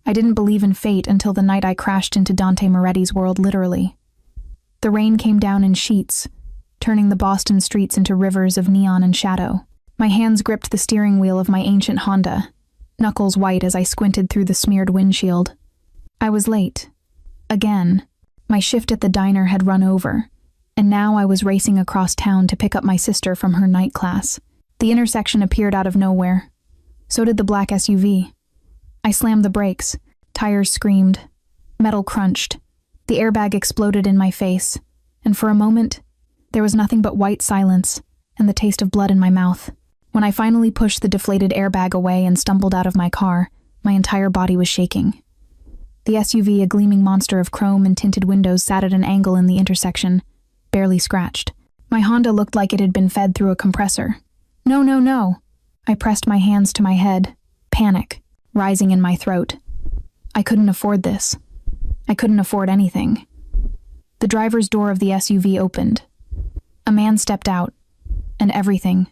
I didn't believe in fate until the night I crashed into Dante Moretti's world, literally. The rain came down in sheets, turning the Boston streets into rivers of neon and shadow. My hands gripped the steering wheel of my ancient Honda, knuckles white as I squinted through the smeared windshield. I was late. Again. My shift at the diner had run over, and now I was racing across town to pick up my sister from her night class. The intersection appeared out of nowhere. So did the black SUV. I slammed the brakes. Tires screamed. Metal crunched. The airbag exploded in my face, and for a moment, there was nothing but white silence and the taste of blood in my mouth. When I finally pushed the deflated airbag away and stumbled out of my car, my entire body was shaking. The SUV, a gleaming monster of chrome and tinted windows, sat at an angle in the intersection, barely scratched. My Honda looked like it had been fed through a compressor. No, no, no. I pressed my hands to my head, panic rising in my throat. I couldn't afford this. I couldn't afford anything. The driver's door of the SUV opened. A man stepped out, and everything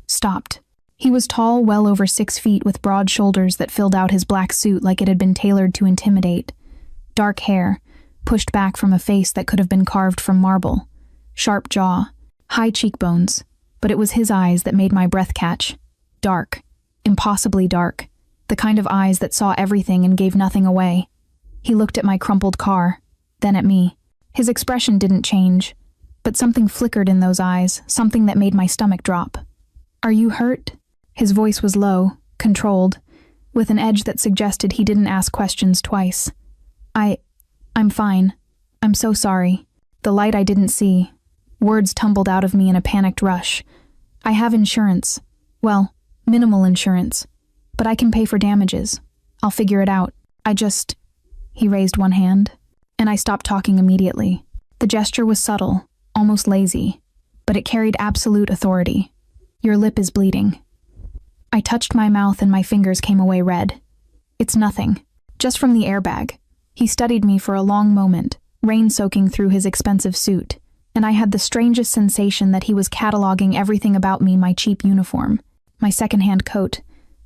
stopped. He was tall, well over 6 feet, with broad shoulders that filled out his black suit like it had been tailored to intimidate. Dark hair, pushed back from a face that could have been carved from marble. Sharp jaw, high cheekbones, but it was his eyes that made my breath catch. Dark, impossibly dark, the kind of eyes that saw everything and gave nothing away. He looked at my crumpled car, then at me. His expression didn't change, but something flickered in those eyes, something that made my stomach drop. "Are you hurt?" His voice was low, controlled, with an edge that suggested he didn't ask questions twice. I'm fine. I'm so sorry." The light I didn't see. Words tumbled out of me in a panicked rush. "I have insurance. Well, minimal insurance. But I can pay for damages. I'll figure it out. He raised one hand, and I stopped talking immediately. The gesture was subtle, almost lazy, but it carried absolute authority. "Your lip is bleeding." I touched my mouth and my fingers came away red. "It's nothing. Just from the airbag." He studied me for a long moment, rain soaking through his expensive suit, and I had the strangest sensation that he was cataloging everything about me: my cheap uniform, my secondhand coat,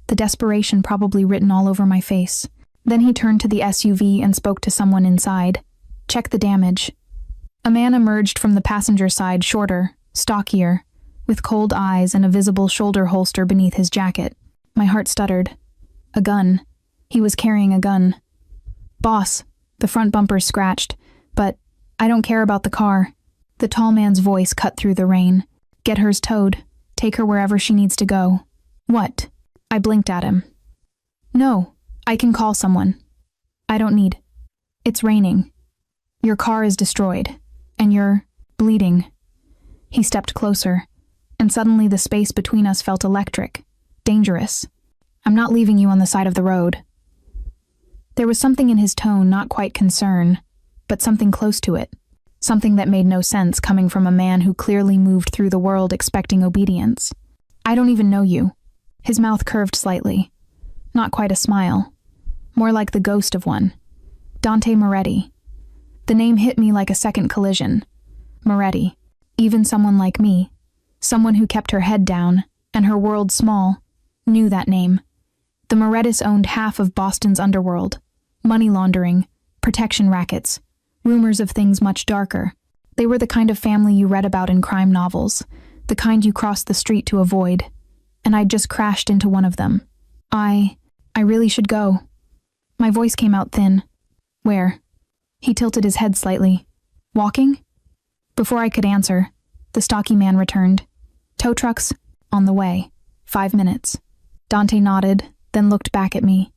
the desperation probably written all over my face. Then he turned to the SUV and spoke to someone inside. "Check the damage." A man emerged from the passenger side, shorter, stockier, with cold eyes and a visible shoulder holster beneath his jacket. My heart stuttered. A gun. He was carrying a gun. "Boss," the front bumper's scratched, "but I don't care about the car." The tall man's voice cut through the rain. "Get hers towed. Take her wherever she needs to go." "What?" I blinked at him. "No, I can call someone. I don't need. It's raining. Your car is destroyed, and you're bleeding." He stepped closer, and suddenly the space between us felt electric, dangerous. "I'm not leaving you on the side of the road." There was something in his tone, not quite concern, but something close to it, something that made no sense coming from a man who clearly moved through the world expecting obedience. "I don't even know you." His mouth curved slightly. Not quite a smile. More like the ghost of one. Dante Moretti. The name hit me like a second collision. Moretti. Even someone like me, someone who kept her head down, and her world small, knew that name. The Morettis owned half of Boston's underworld. Money laundering, protection rackets, rumors of things much darker. They were the kind of family you read about in crime novels, the kind you crossed the street to avoid. And I'd just crashed into one of them. I really should go." My voice came out thin. "Where?" He tilted his head slightly. "Walking?" Before I could answer, the stocky man returned. "Tow trucks? On the way. 5 minutes." Dante nodded, then looked back at me.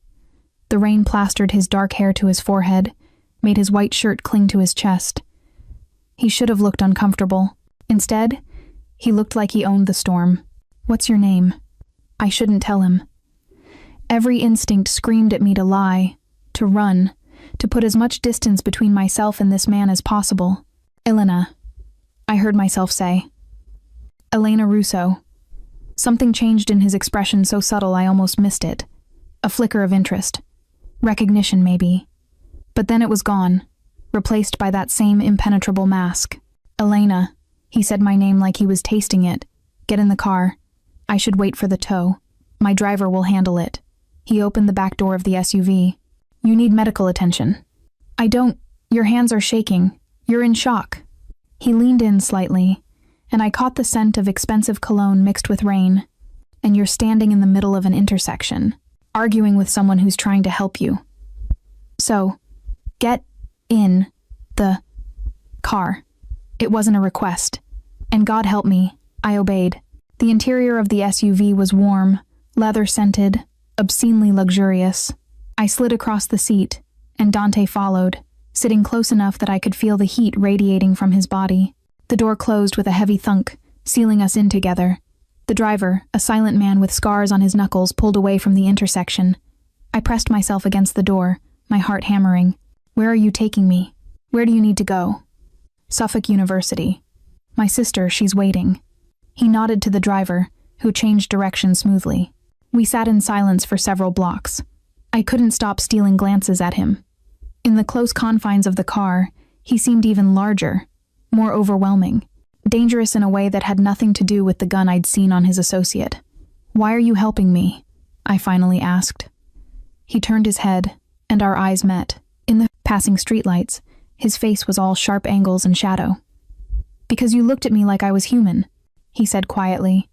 The rain plastered his dark hair to his forehead, made his white shirt cling to his chest. He should have looked uncomfortable. Instead, he looked like he owned the storm. "What's your name?" I shouldn't tell him. Every instinct screamed at me to lie, to run, to put as much distance between myself and this man as possible. "Elena," I heard myself say. "Elena Russo." Something changed in his expression so subtle I almost missed it. A flicker of interest. Recognition, maybe. But then it was gone, replaced by that same impenetrable mask. "Elena," he said my name like he was tasting it. "Get in the car. I should wait for the tow. My driver will handle it." He opened the back door of the SUV. You need medical attention. I don't. Your hands are shaking. You're in shock. He leaned in slightly, and I caught the scent of expensive cologne mixed with rain. And you're standing in the middle of an intersection, arguing with someone who's trying to help you. So, get in the car. It wasn't a request. And God help me, I obeyed. The interior of the SUV was warm, leather-scented, obscenely luxurious. I slid across the seat, and Dante followed, sitting close enough that I could feel the heat radiating from his body. The door closed with a heavy thunk, sealing us in together. The driver, a silent man with scars on his knuckles, pulled away from the intersection. I pressed myself against the door, my heart hammering. Where are you taking me? Where do you need to go? Suffolk University. My sister, she's waiting. He nodded to the driver, who changed direction smoothly. We sat in silence for several blocks. I couldn't stop stealing glances at him. In the close confines of the car, he seemed even larger, more overwhelming, dangerous in a way that had nothing to do with the gun I'd seen on his associate. Why are you helping me? I finally asked. He turned his head, and our eyes met. In the passing streetlights, his face was all sharp angles and shadow. Because you looked at me like I was human, he said quietly.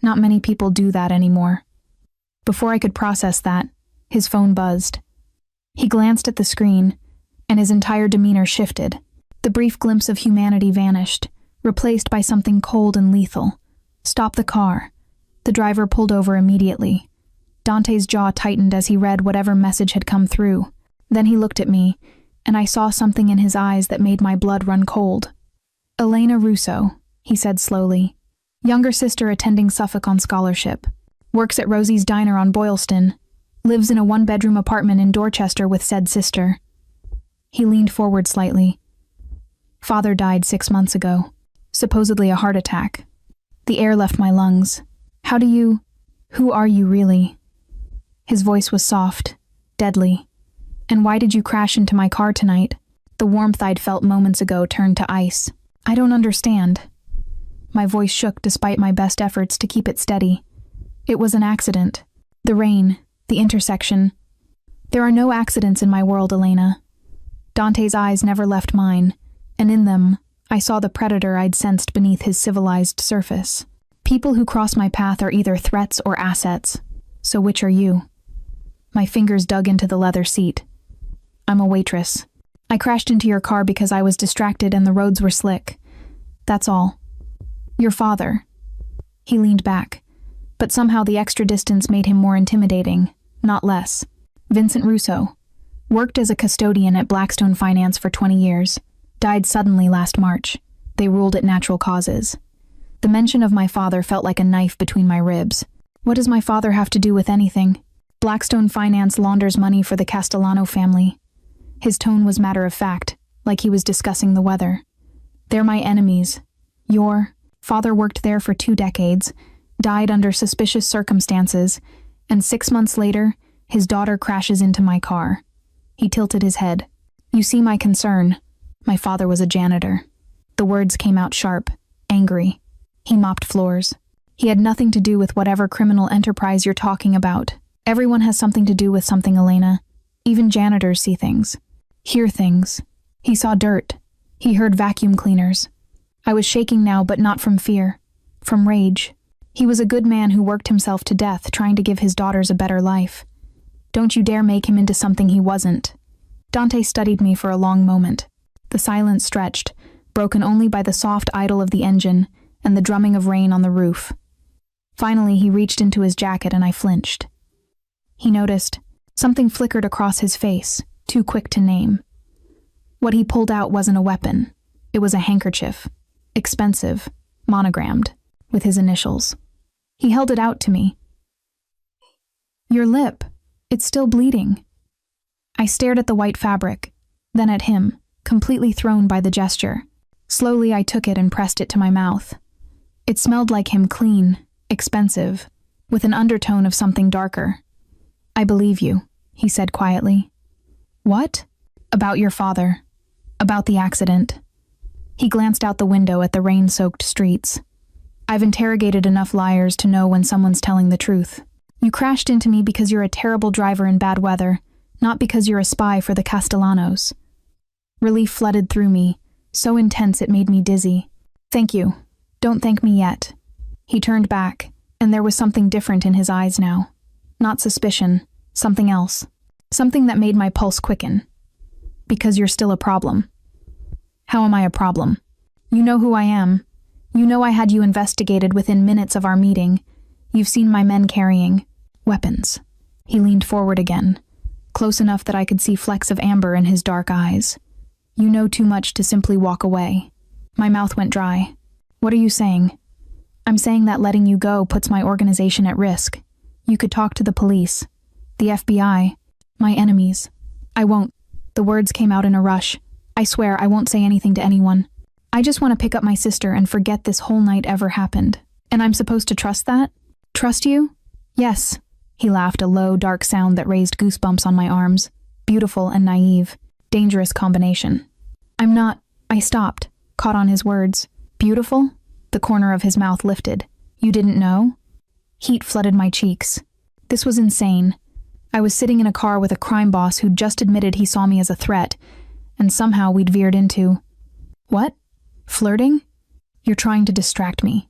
Not many people do that anymore. Before I could process that, his phone buzzed. He glanced at the screen, and his entire demeanor shifted. The brief glimpse of humanity vanished, replaced by something cold and lethal. Stop the car. The driver pulled over immediately. Dante's jaw tightened as he read whatever message had come through. Then he looked at me, and I saw something in his eyes that made my blood run cold. Elena Russo, he said slowly. Younger sister attending Suffolk on scholarship. Works at Rosie's Diner on Boylston. Lives in a one-bedroom apartment in Dorchester with said sister. He leaned forward slightly. Father died 6 months ago. Supposedly a heart attack. The air left my lungs. Who are you really? His voice was soft, deadly. And why did you crash into my car tonight? The warmth I'd felt moments ago turned to ice. I don't understand. My voice shook despite my best efforts to keep it steady. It was an accident. The rain, the intersection. There are no accidents in my world, Elena. Dante's eyes never left mine, and in them, I saw the predator I'd sensed beneath his civilized surface. People who cross my path are either threats or assets. So which are you? My fingers dug into the leather seat. I'm a waitress. I crashed into your car because I was distracted and the roads were slick. That's all. Your father. He leaned back, but somehow the extra distance made him more intimidating, not less. Vincent Russo. Worked as a custodian at Blackstone Finance for 20 years. Died suddenly last March. They ruled it natural causes. The mention of my father felt like a knife between my ribs. What does my father have to do with anything? Blackstone Finance launders money for the Castellano family. His tone was matter-of-fact, like he was discussing the weather. They're my enemies. Your father worked there for 2 decades, died under suspicious circumstances, and 6 months later, his daughter crashes into my car. He tilted his head. You see my concern. My father was a janitor. The words came out sharp, angry. He mopped floors. He had nothing to do with whatever criminal enterprise you're talking about. Everyone has something to do with something, Elena. Even janitors see things. Hear things. He saw dirt. He heard vacuum cleaners. I was shaking now, but not from fear. From rage. He was a good man who worked himself to death trying to give his daughters a better life. Don't you dare make him into something he wasn't. Dante studied me for a long moment. The silence stretched, broken only by the soft idle of the engine and the drumming of rain on the roof. Finally, he reached into his jacket and I flinched. He noticed. Something flickered across his face, too quick to name. What he pulled out wasn't a weapon. It was a handkerchief. Expensive, monogrammed, with his initials. He held it out to me. Your lip. It's still bleeding. I stared at the white fabric, then at him, completely thrown by the gesture. Slowly I took it and pressed it to my mouth. It smelled like him, clean, expensive, with an undertone of something darker. I believe you, he said quietly. What? About your father. About the accident. He glanced out the window at the rain-soaked streets. I've interrogated enough liars to know when someone's telling the truth. You crashed into me because you're a terrible driver in bad weather, Not because you're a spy for the Castellanos. Relief flooded through me, so intense it made me dizzy. Thank you. Don't thank me yet. He turned back, and there was something different in his eyes now. Not suspicion, something else. Something that made my pulse quicken. Because you're still a problem. How am I a problem? You know who I am. You know I had you investigated within minutes of our meeting. You've seen my men carrying weapons. He leaned forward again, close enough that I could see flecks of amber in his dark eyes. You know too much to simply walk away. My mouth went dry. What are you saying? I'm saying that letting you go puts my organization at risk. You could talk to the police, the FBI, my enemies. I won't. The words came out in a rush. I swear I won't say anything to anyone. I just want to pick up my sister and forget this whole night ever happened. And I'm supposed to trust that? Trust you? Yes. He laughed, a low, dark sound that raised goosebumps on my arms. Beautiful and naive. Dangerous combination. I'm not. I stopped, caught on his words. Beautiful? The corner of his mouth lifted. You didn't know? Heat flooded my cheeks. This was insane. I was sitting in a car with a crime boss who'd just admitted he saw me as a threat, and somehow we'd veered into... What? Flirting? You're trying to distract me,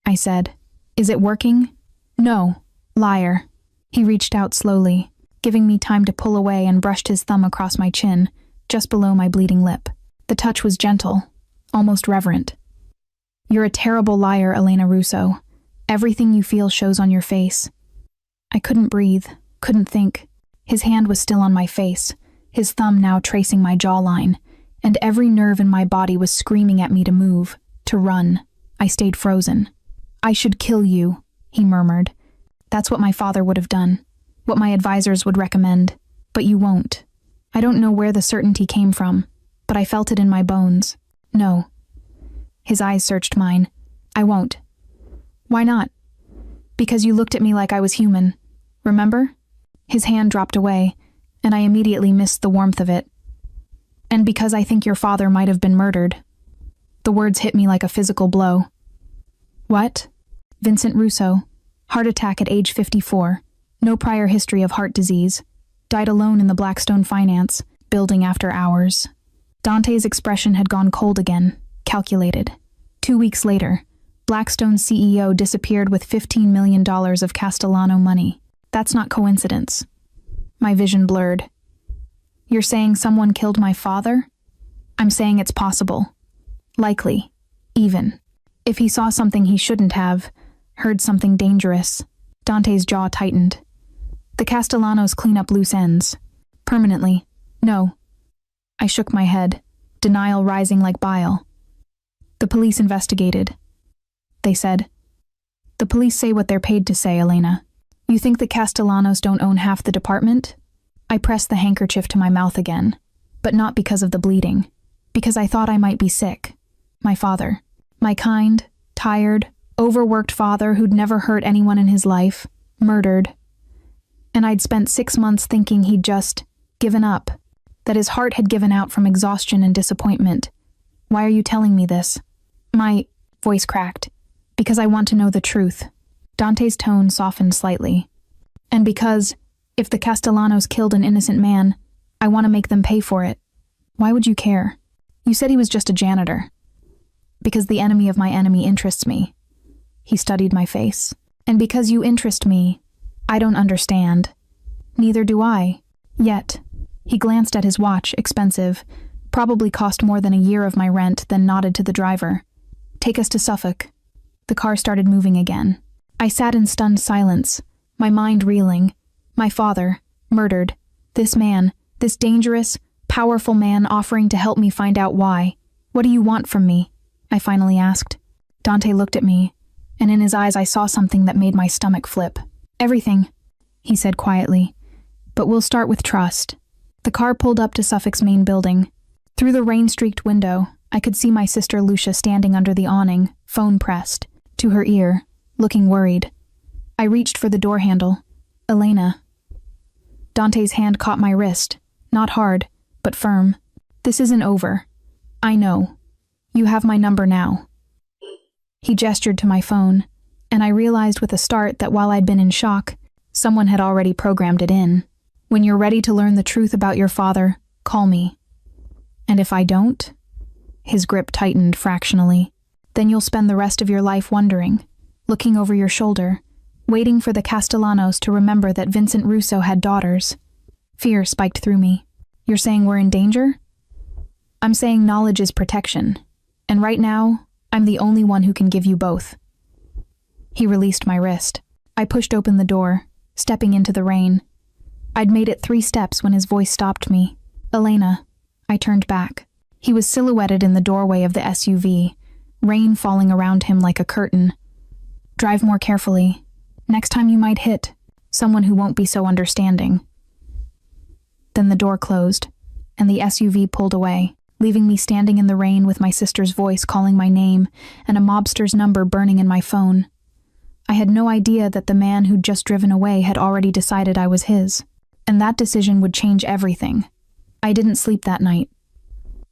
I said. Is it working? No. Liar. He reached out slowly, giving me time to pull away, and brushed his thumb across my chin, just below my bleeding lip. The touch was gentle, almost reverent. You're a terrible liar, Elena Russo. Everything you feel shows on your face. I couldn't breathe, couldn't think. His hand was still on my face, his thumb now tracing my jawline, and every nerve in my body was screaming at me to move, to run. I stayed frozen. I should kill you, he murmured. That's what my father would have done, what my advisors would recommend. But you won't. I don't know where the certainty came from, but I felt it in my bones. No. His eyes searched mine. I won't. Why not? Because you looked at me like I was human. Remember? His hand dropped away, and I immediately missed the warmth of it. And because I think your father might have been murdered. The words hit me like a physical blow. What? Vincent Russo. Heart attack at age 54. No prior history of heart disease. Died alone in the Blackstone Finance building after hours. Dante's expression had gone cold again, calculated. 2 weeks later, Blackstone's CEO disappeared with $15 million of Castellano money. That's not coincidence. My vision blurred. You're saying someone killed my father? I'm saying it's possible. Likely. Even. If he saw something he shouldn't have, heard something dangerous. Dante's jaw tightened. The Castellanos clean up loose ends. Permanently. No. I shook my head, denial rising like bile. The police investigated. They said. The police say what they're paid to say, Elena. You think the Castellanos don't own half the department? I pressed the handkerchief to my mouth again, but not because of the bleeding. Because I thought I might be sick. My father. My kind, tired, overworked father who'd never hurt anyone in his life. Murdered. And I'd spent 6 months thinking he'd just given up. That his heart had given out from exhaustion and disappointment. Why are you telling me this? My voice cracked. Because I want to know the truth. Dante's tone softened slightly. And because, if the Castellanos killed an innocent man, I want to make them pay for it. Why would you care? You said he was just a janitor. Because the enemy of my enemy interests me. He studied my face. And because you interest me, I don't understand. Neither do I. Yet. He glanced at his watch, expensive. Probably cost more than a year of my rent, then nodded to the driver. Take us to Suffolk. The car started moving again. I sat in stunned silence, my mind reeling. My father, murdered. This man, this dangerous, powerful man offering to help me find out why. What do you want from me? I finally asked. Dante looked at me, and in his eyes I saw something that made my stomach flip. Everything, he said quietly. But we'll start with trust. The car pulled up to Suffolk's main building. Through the rain-streaked window, I could see my sister Lucia standing under the awning, phone pressed, to her ear, looking worried. I reached for the door handle. Elena. Dante's hand caught my wrist, not hard, but firm. This isn't over. I know. You have my number now. He gestured to my phone, and I realized with a start that while I'd been in shock, someone had already programmed it in. When you're ready to learn the truth about your father, call me. And if I don't?" His grip tightened fractionally. "Then you'll spend the rest of your life wondering, looking over your shoulder, waiting for the Castellanos to remember that Vincent Russo had daughters." Fear spiked through me. "You're saying we're in danger?" "I'm saying knowledge is protection. And right now, I'm the only one who can give you both." He released my wrist. I pushed open the door, stepping into the rain. I'd made it 3 steps when his voice stopped me. "Elena." I turned back. He was silhouetted in the doorway of the SUV, rain falling around him like a curtain. "Drive more carefully. Next time you might hit someone who won't be so understanding." Then the door closed, and the SUV pulled away, leaving me standing in the rain with my sister's voice calling my name and a mobster's number burning in my phone. I had no idea that the man who'd just driven away had already decided I was his, and that decision would change everything. I didn't sleep that night.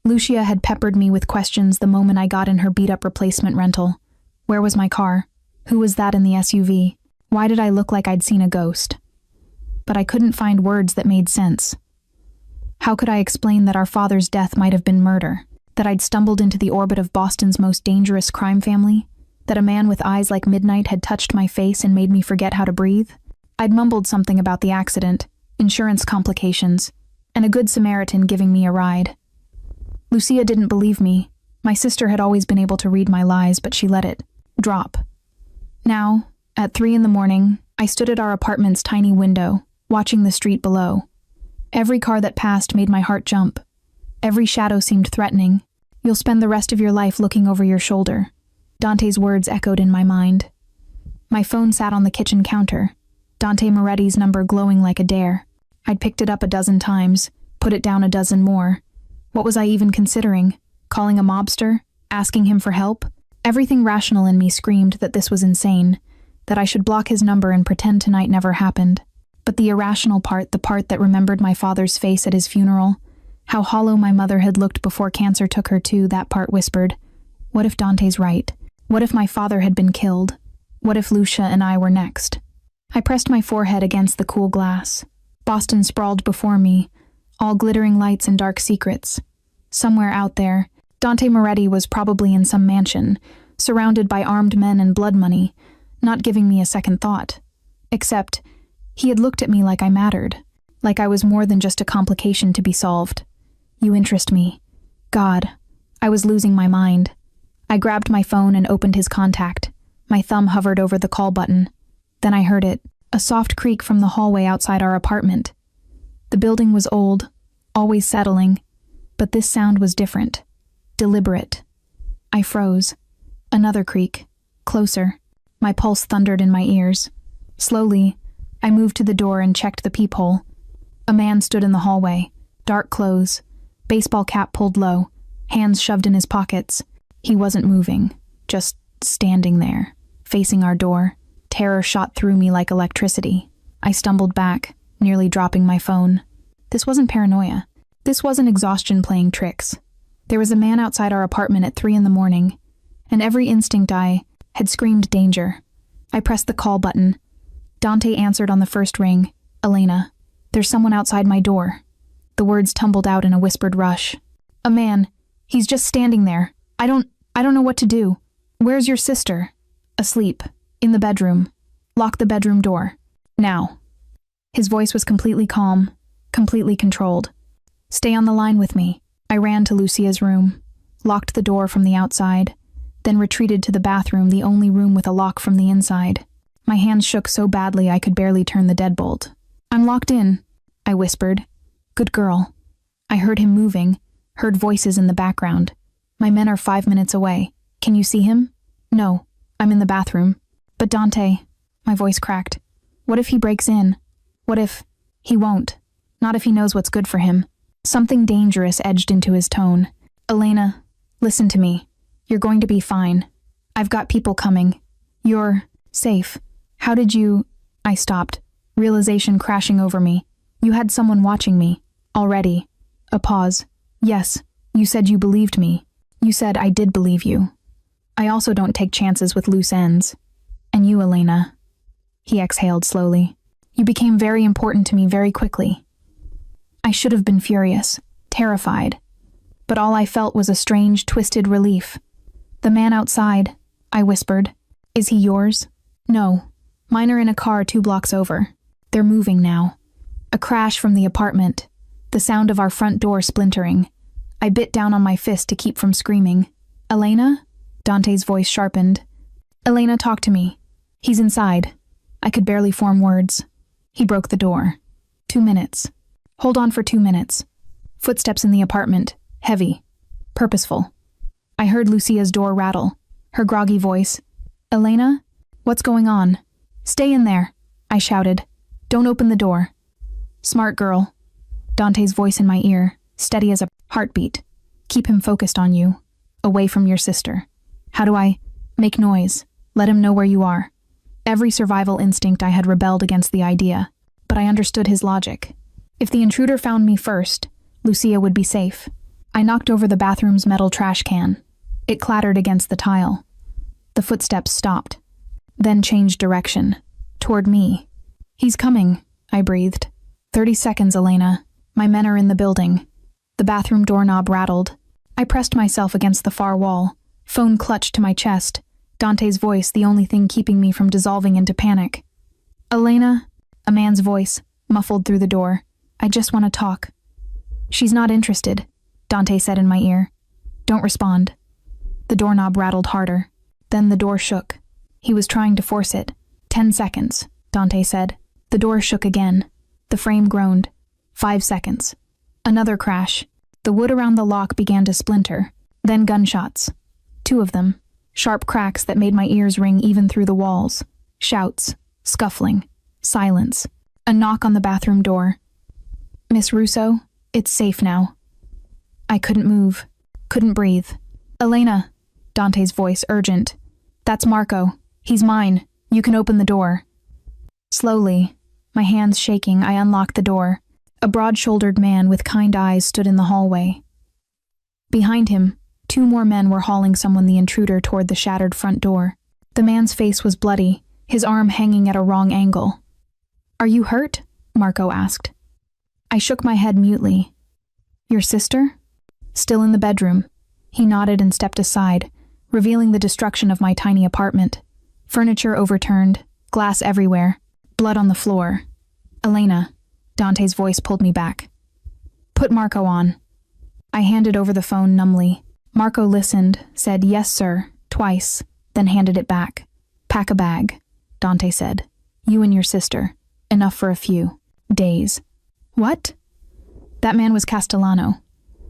Lucia had peppered me with questions the moment I got in her beat-up replacement rental. Where was my car? Who was that in the SUV? Why did I look like I'd seen a ghost? But I couldn't find words that made sense. How could I explain that our father's death might have been murder? That I'd stumbled into the orbit of Boston's most dangerous crime family? That a man with eyes like midnight had touched my face and made me forget how to breathe? I'd mumbled something about the accident, insurance complications, and a good Samaritan giving me a ride. Lucia didn't believe me. My sister had always been able to read my lies, but she let it drop. Now, at 3 a.m, I stood at our apartment's tiny window, watching the street below. Every car that passed made my heart jump. Every shadow seemed threatening. "You'll spend the rest of your life looking over your shoulder." Dante's words echoed in my mind. My phone sat on the kitchen counter, Dante Moretti's number glowing like a dare. I'd picked it up a dozen times, put it down a dozen more. What was I even considering? Calling a mobster? Asking him for help? Everything rational in me screamed that this was insane, that I should block his number and pretend tonight never happened. But the irrational part, the part that remembered my father's face at his funeral, how hollow my mother had looked before cancer took her too, that part whispered, what if Dante's right? What if my father had been killed? What if Lucia and I were next? I pressed my forehead against the cool glass. Boston sprawled before me, all glittering lights and dark secrets. Somewhere out there, Dante Moretti was probably in some mansion, surrounded by armed men and blood money, not giving me a second thought. Except, he had looked at me like I mattered, like I was more than just a complication to be solved. "You interest me." God, I was losing my mind. I grabbed my phone and opened his contact. My thumb hovered over the call button. Then I heard it, a soft creak from the hallway outside our apartment. The building was old, always settling, but this sound was different, deliberate. I froze. Another creak, closer. My pulse thundered in my ears. Slowly, I moved to the door and checked the peephole. A man stood in the hallway, dark clothes, baseball cap pulled low, hands shoved in his pockets. He wasn't moving, just standing there, facing our door. Terror shot through me like electricity. I stumbled back, nearly dropping my phone. This wasn't paranoia. This wasn't exhaustion playing tricks. There was a man outside our apartment at 3 a.m, and every instinct I had screamed danger. I pressed the call button. Dante answered on the first ring. "Elena, there's someone outside my door." The words tumbled out in a whispered rush. "A man. He's just standing there. I don't know what to do. Where's your sister?" "Asleep. In the bedroom. Lock the bedroom door. Now." His voice was completely calm, completely controlled. "Stay on the line with me." I ran to Lucia's room, locked the door from the outside, then retreated to the bathroom, the only room with a lock from the inside. My hands shook so badly I could barely turn the deadbolt. "I'm locked in," I whispered. "Good girl." I heard him moving, heard voices in the background. "My men are 5 minutes away. Can you see him?" "No, I'm in the bathroom." "But Dante," my voice cracked. "What if he breaks in? What if—" "He won't. Not if he knows what's good for him." Something dangerous edged into his tone. "Elena, listen to me. You're going to be fine. I've got people coming. You're safe. How did you—" I stopped, realization crashing over me. "You had someone watching me. Already." A pause. "Yes, you said you believed me. You said I did believe you. I also don't take chances with loose ends. And you, Elena." He exhaled slowly. "You became very important to me very quickly. I should have been furious, terrified. But all I felt was a strange, twisted relief. "The man outside," I whispered. "Is he yours?" "No. Mine are in a car 2 blocks over. They're moving now." A crash from the apartment. The sound of our front door splintering. I bit down on my fist to keep from screaming. "Elena?" Dante's voice sharpened. "Elena, talk to me." "He's inside." I could barely form words. He broke the door. 2 minutes. "Hold on for 2 minutes." Footsteps in the apartment. Heavy. Purposeful. I heard Lucia's door rattle. Her groggy voice. "Elena? What's going on?" "Stay in there," I shouted. "Don't open the door." "Smart girl." Dante's voice in my ear, steady as a heartbeat. "Keep him focused on you. Away from your sister." How do I? Make noise. Let him know where you are. Every survival instinct I had rebelled against the idea, but I understood his logic. If the intruder found me first, Lucia would be safe. I knocked over the bathroom's metal trash can. It clattered against the tile. The footsteps stopped, then changed direction, toward me. "He's coming," I breathed. 30 seconds, Elena. My men are in the building." The bathroom doorknob rattled. I pressed myself against the far wall, phone clutched to my chest, Dante's voice the only thing keeping me from dissolving into panic. "Elena?" A man's voice, muffled through the door. "I just want to talk." "She's not interested," Dante said in my ear. "Don't respond." The doorknob rattled harder. Then the door shook. He was trying to force it. 10 seconds, Dante said. The door shook again. The frame groaned. 5 seconds. Another crash. The wood around the lock began to splinter. Then gunshots. 2 of them. Sharp cracks that made my ears ring even through the walls. Shouts. Scuffling. Silence. A knock on the bathroom door. "Miss Russo, it's safe now." I couldn't move. Couldn't breathe. "Elena," Dante's voice, urgent. "That's Marco. He's mine. You can open the door." Slowly, my hands shaking, I unlocked the door. A broad-shouldered man with kind eyes stood in the hallway. Behind him, 2 more men were hauling someone the intruder toward the shattered front door. The man's face was bloody, his arm hanging at a wrong angle. "Are you hurt?" Marco asked. I shook my head mutely. "Your sister?" "Still in the bedroom." He nodded and stepped aside, revealing the destruction of my tiny apartment. Furniture overturned, glass everywhere, blood on the floor. "Elena," Dante's voice pulled me back. "Put Marco on." I handed over the phone numbly. Marco listened, said "Yes, sir," twice, then handed it back. "Pack a bag," Dante said. "You and your sister. Enough for a few days." "What?" "That man was Castellano.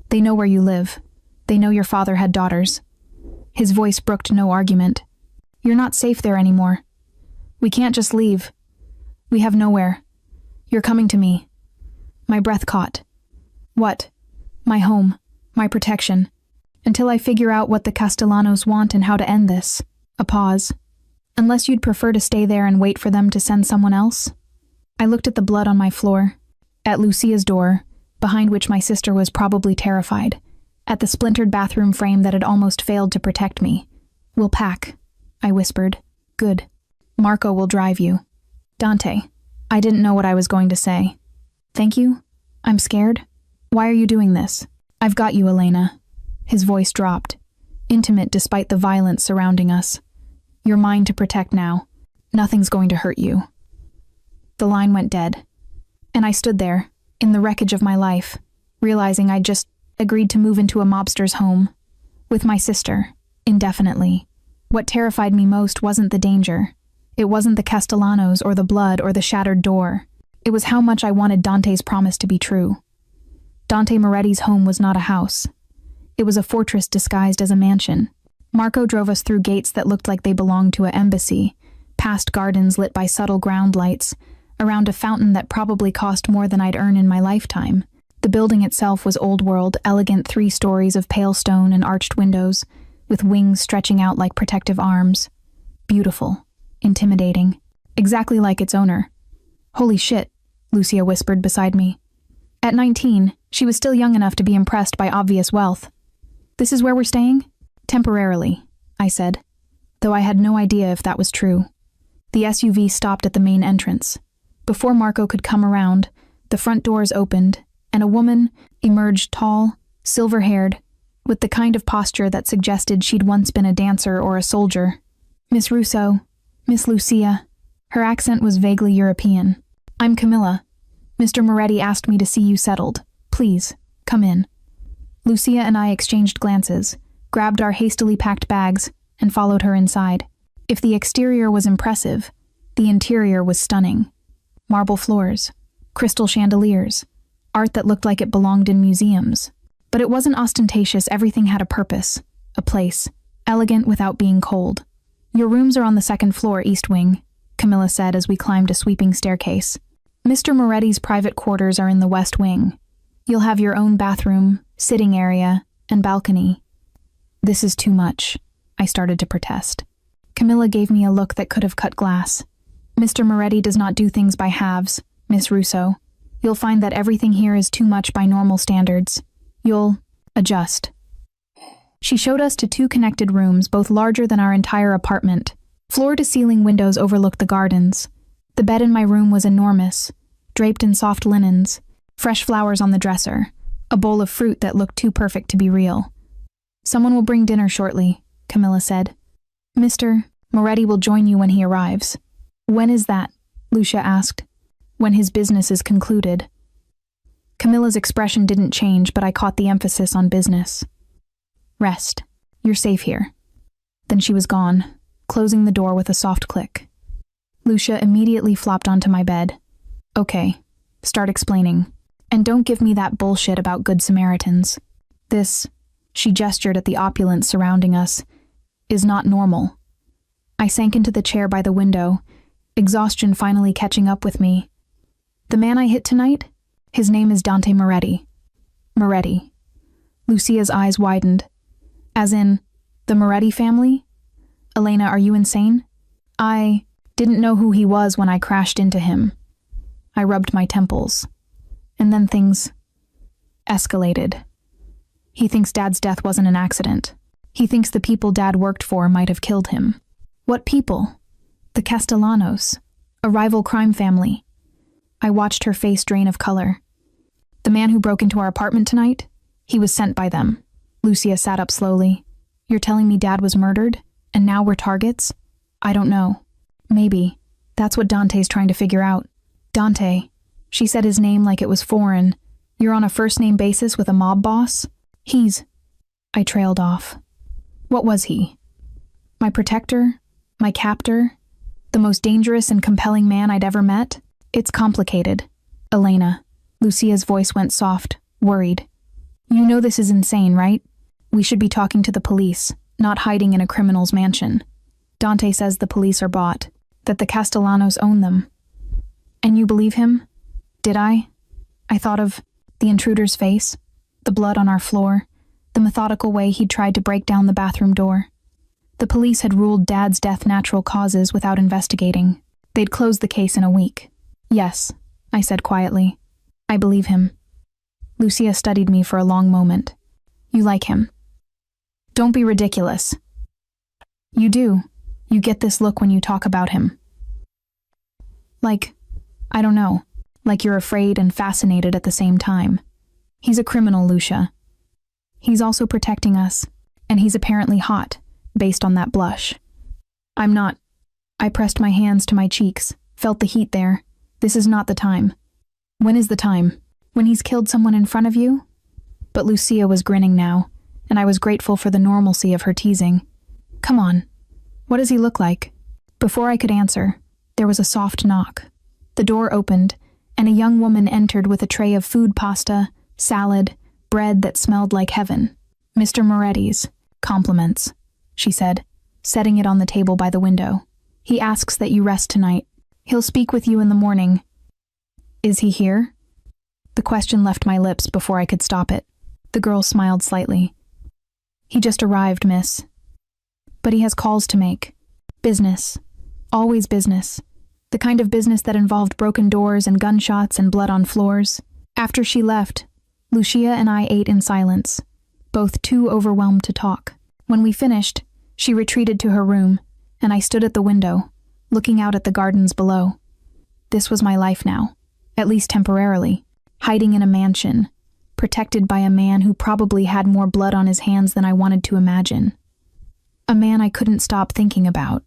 They know where you live. They know your father had daughters." His voice brooked no argument. "You're not safe there anymore. We can't just leave. We have nowhere. You're coming to me." My breath caught. "What?" "My home. My protection. Until I figure out what the Castellanos want and how to end this." A pause. "Unless you'd prefer to stay there and wait for them to send someone else?" I looked at the blood on my floor, at Lucia's door, behind which my sister was probably terrified, at the splintered bathroom frame that had almost failed to protect me. "We'll pack," I whispered. "Good. Marco will drive you." "Dante." I didn't know what I was going to say. "Thank you? I'm scared. Why are you doing this?" "I've got you, Elena." His voice dropped, intimate despite the violence surrounding us. "You're mine to protect now. Nothing's going to hurt you." The line went dead, and I stood there, in the wreckage of my life, realizing I'd just agreed to move into a mobster's home, with my sister, indefinitely. What terrified me most wasn't the danger. It wasn't the Castellanos or the blood or the shattered door. It was how much I wanted Dante's promise to be true. Dante Moretti's home was not a house. It was a fortress disguised as a mansion. Marco drove us through gates that looked like they belonged to an embassy, past gardens lit by subtle ground lights, around a fountain that probably cost more than I'd earn in my lifetime. The building itself was old-world, elegant 3 stories of pale stone and arched windows, with wings stretching out like protective arms. Beautiful. Intimidating. Exactly like its owner. "Holy shit," Lucia whispered beside me. At 19, she was still young enough to be impressed by obvious wealth. "This is where we're staying?" "Temporarily," I said, though I had no idea if that was true. The SUV stopped at the main entrance. Before Marco could come around, the front doors opened, and a woman emerged tall, silver-haired, with the kind of posture that suggested she'd once been a dancer or a soldier. Miss Russo, Miss Lucia. Her accent was vaguely European. I'm Camilla. Mr. Moretti asked me to see you settled. Please, come in. Lucia and I exchanged glances, grabbed our hastily packed bags, and followed her inside. If the exterior was impressive, the interior was stunning. Marble floors, crystal chandeliers, art that looked like it belonged in museums. But it wasn't ostentatious, everything had a purpose, a place, elegant without being cold. Your rooms are on the second floor, East Wing, Camilla said as we climbed a sweeping staircase. Mr. Moretti's private quarters are in the West Wing. You'll have your own bathroom, sitting area, and balcony. This is too much, I started to protest. Camilla gave me a look that could have cut glass. Mr. Moretti does not do things by halves, Miss Russo. You'll find that everything here is too much by normal standards. You'll adjust. She showed us to 2 connected rooms, both larger than our entire apartment. Floor-to-ceiling windows overlooked the gardens. The bed in my room was enormous, draped in soft linens, fresh flowers on the dresser, a bowl of fruit that looked too perfect to be real. Someone will bring dinner shortly, Camilla said. Mr. Moretti will join you when he arrives. When is that? Lucia asked. When his business is concluded. Camilla's expression didn't change, but I caught the emphasis on business. Rest. You're safe here. Then she was gone, closing the door with a soft click. Lucia immediately flopped onto my bed. Okay, start explaining. And don't give me that bullshit about Good Samaritans. This, she gestured at the opulence surrounding us, is not normal. I sank into the chair by the window, exhaustion finally catching up with me. The man I hit tonight? His name is Dante Moretti. Moretti. Lucia's eyes widened. As in, the Moretti family? Elena, are you insane? I didn't know who he was when I crashed into him. I rubbed my temples. And then things escalated. He thinks Dad's death wasn't an accident. He thinks the people Dad worked for might have killed him. What people? The Castellanos, a rival crime family. I watched her face drain of color. The man who broke into our apartment tonight? He was sent by them. Lucia sat up slowly. You're telling me Dad was murdered, and now we're targets? I don't know. Maybe. That's what Dante's trying to figure out. Dante. She said his name like it was foreign. You're on a first-name basis with a mob boss? He's... I trailed off. What was he? My protector? My captor? The most dangerous and compelling man I'd ever met? It's complicated. Elena. Lucia's voice went soft, worried. You know this is insane, right? We should be talking to the police, not hiding in a criminal's mansion. Dante says the police are bought, that the Castellanos own them. And you believe him? Did I? I thought of the intruder's face, the blood on our floor, the methodical way he'd tried to break down the bathroom door. The police had ruled Dad's death natural causes without investigating. They'd closed the case in a week. Yes, I said quietly. I believe him. Lucia studied me for a long moment. You like him? Don't be ridiculous. You do. You get this look when you talk about him. Like, I don't know, like you're afraid and fascinated at the same time. He's a criminal, Lucia. He's also protecting us, and he's apparently hot, based on that blush. I'm not. I pressed my hands to my cheeks, felt the heat there. This is not the time. When is the time? When he's killed someone in front of you? But Lucia was grinning now, and I was grateful for the normalcy of her teasing. Come on. What does he look like? Before I could answer, there was a soft knock. The door opened, and a young woman entered with a tray of food, pasta, salad, bread that smelled like heaven. Mr. Moretti's. Compliments, she said, setting it on the table by the window. He asks that you rest tonight. He'll speak with you in the morning. Is he here? The question left my lips before I could stop it. The girl smiled slightly. He just arrived, miss. But he has calls to make. Business. Always business. The kind of business that involved broken doors and gunshots and blood on floors. After she left, Lucia and I ate in silence, both too overwhelmed to talk. When we finished, she retreated to her room, and I stood at the window, looking out at the gardens below. This was my life now, at least temporarily. hiding in a mansion, protected by a man who probably had more blood on his hands than I wanted to imagine. A man I couldn't stop thinking about.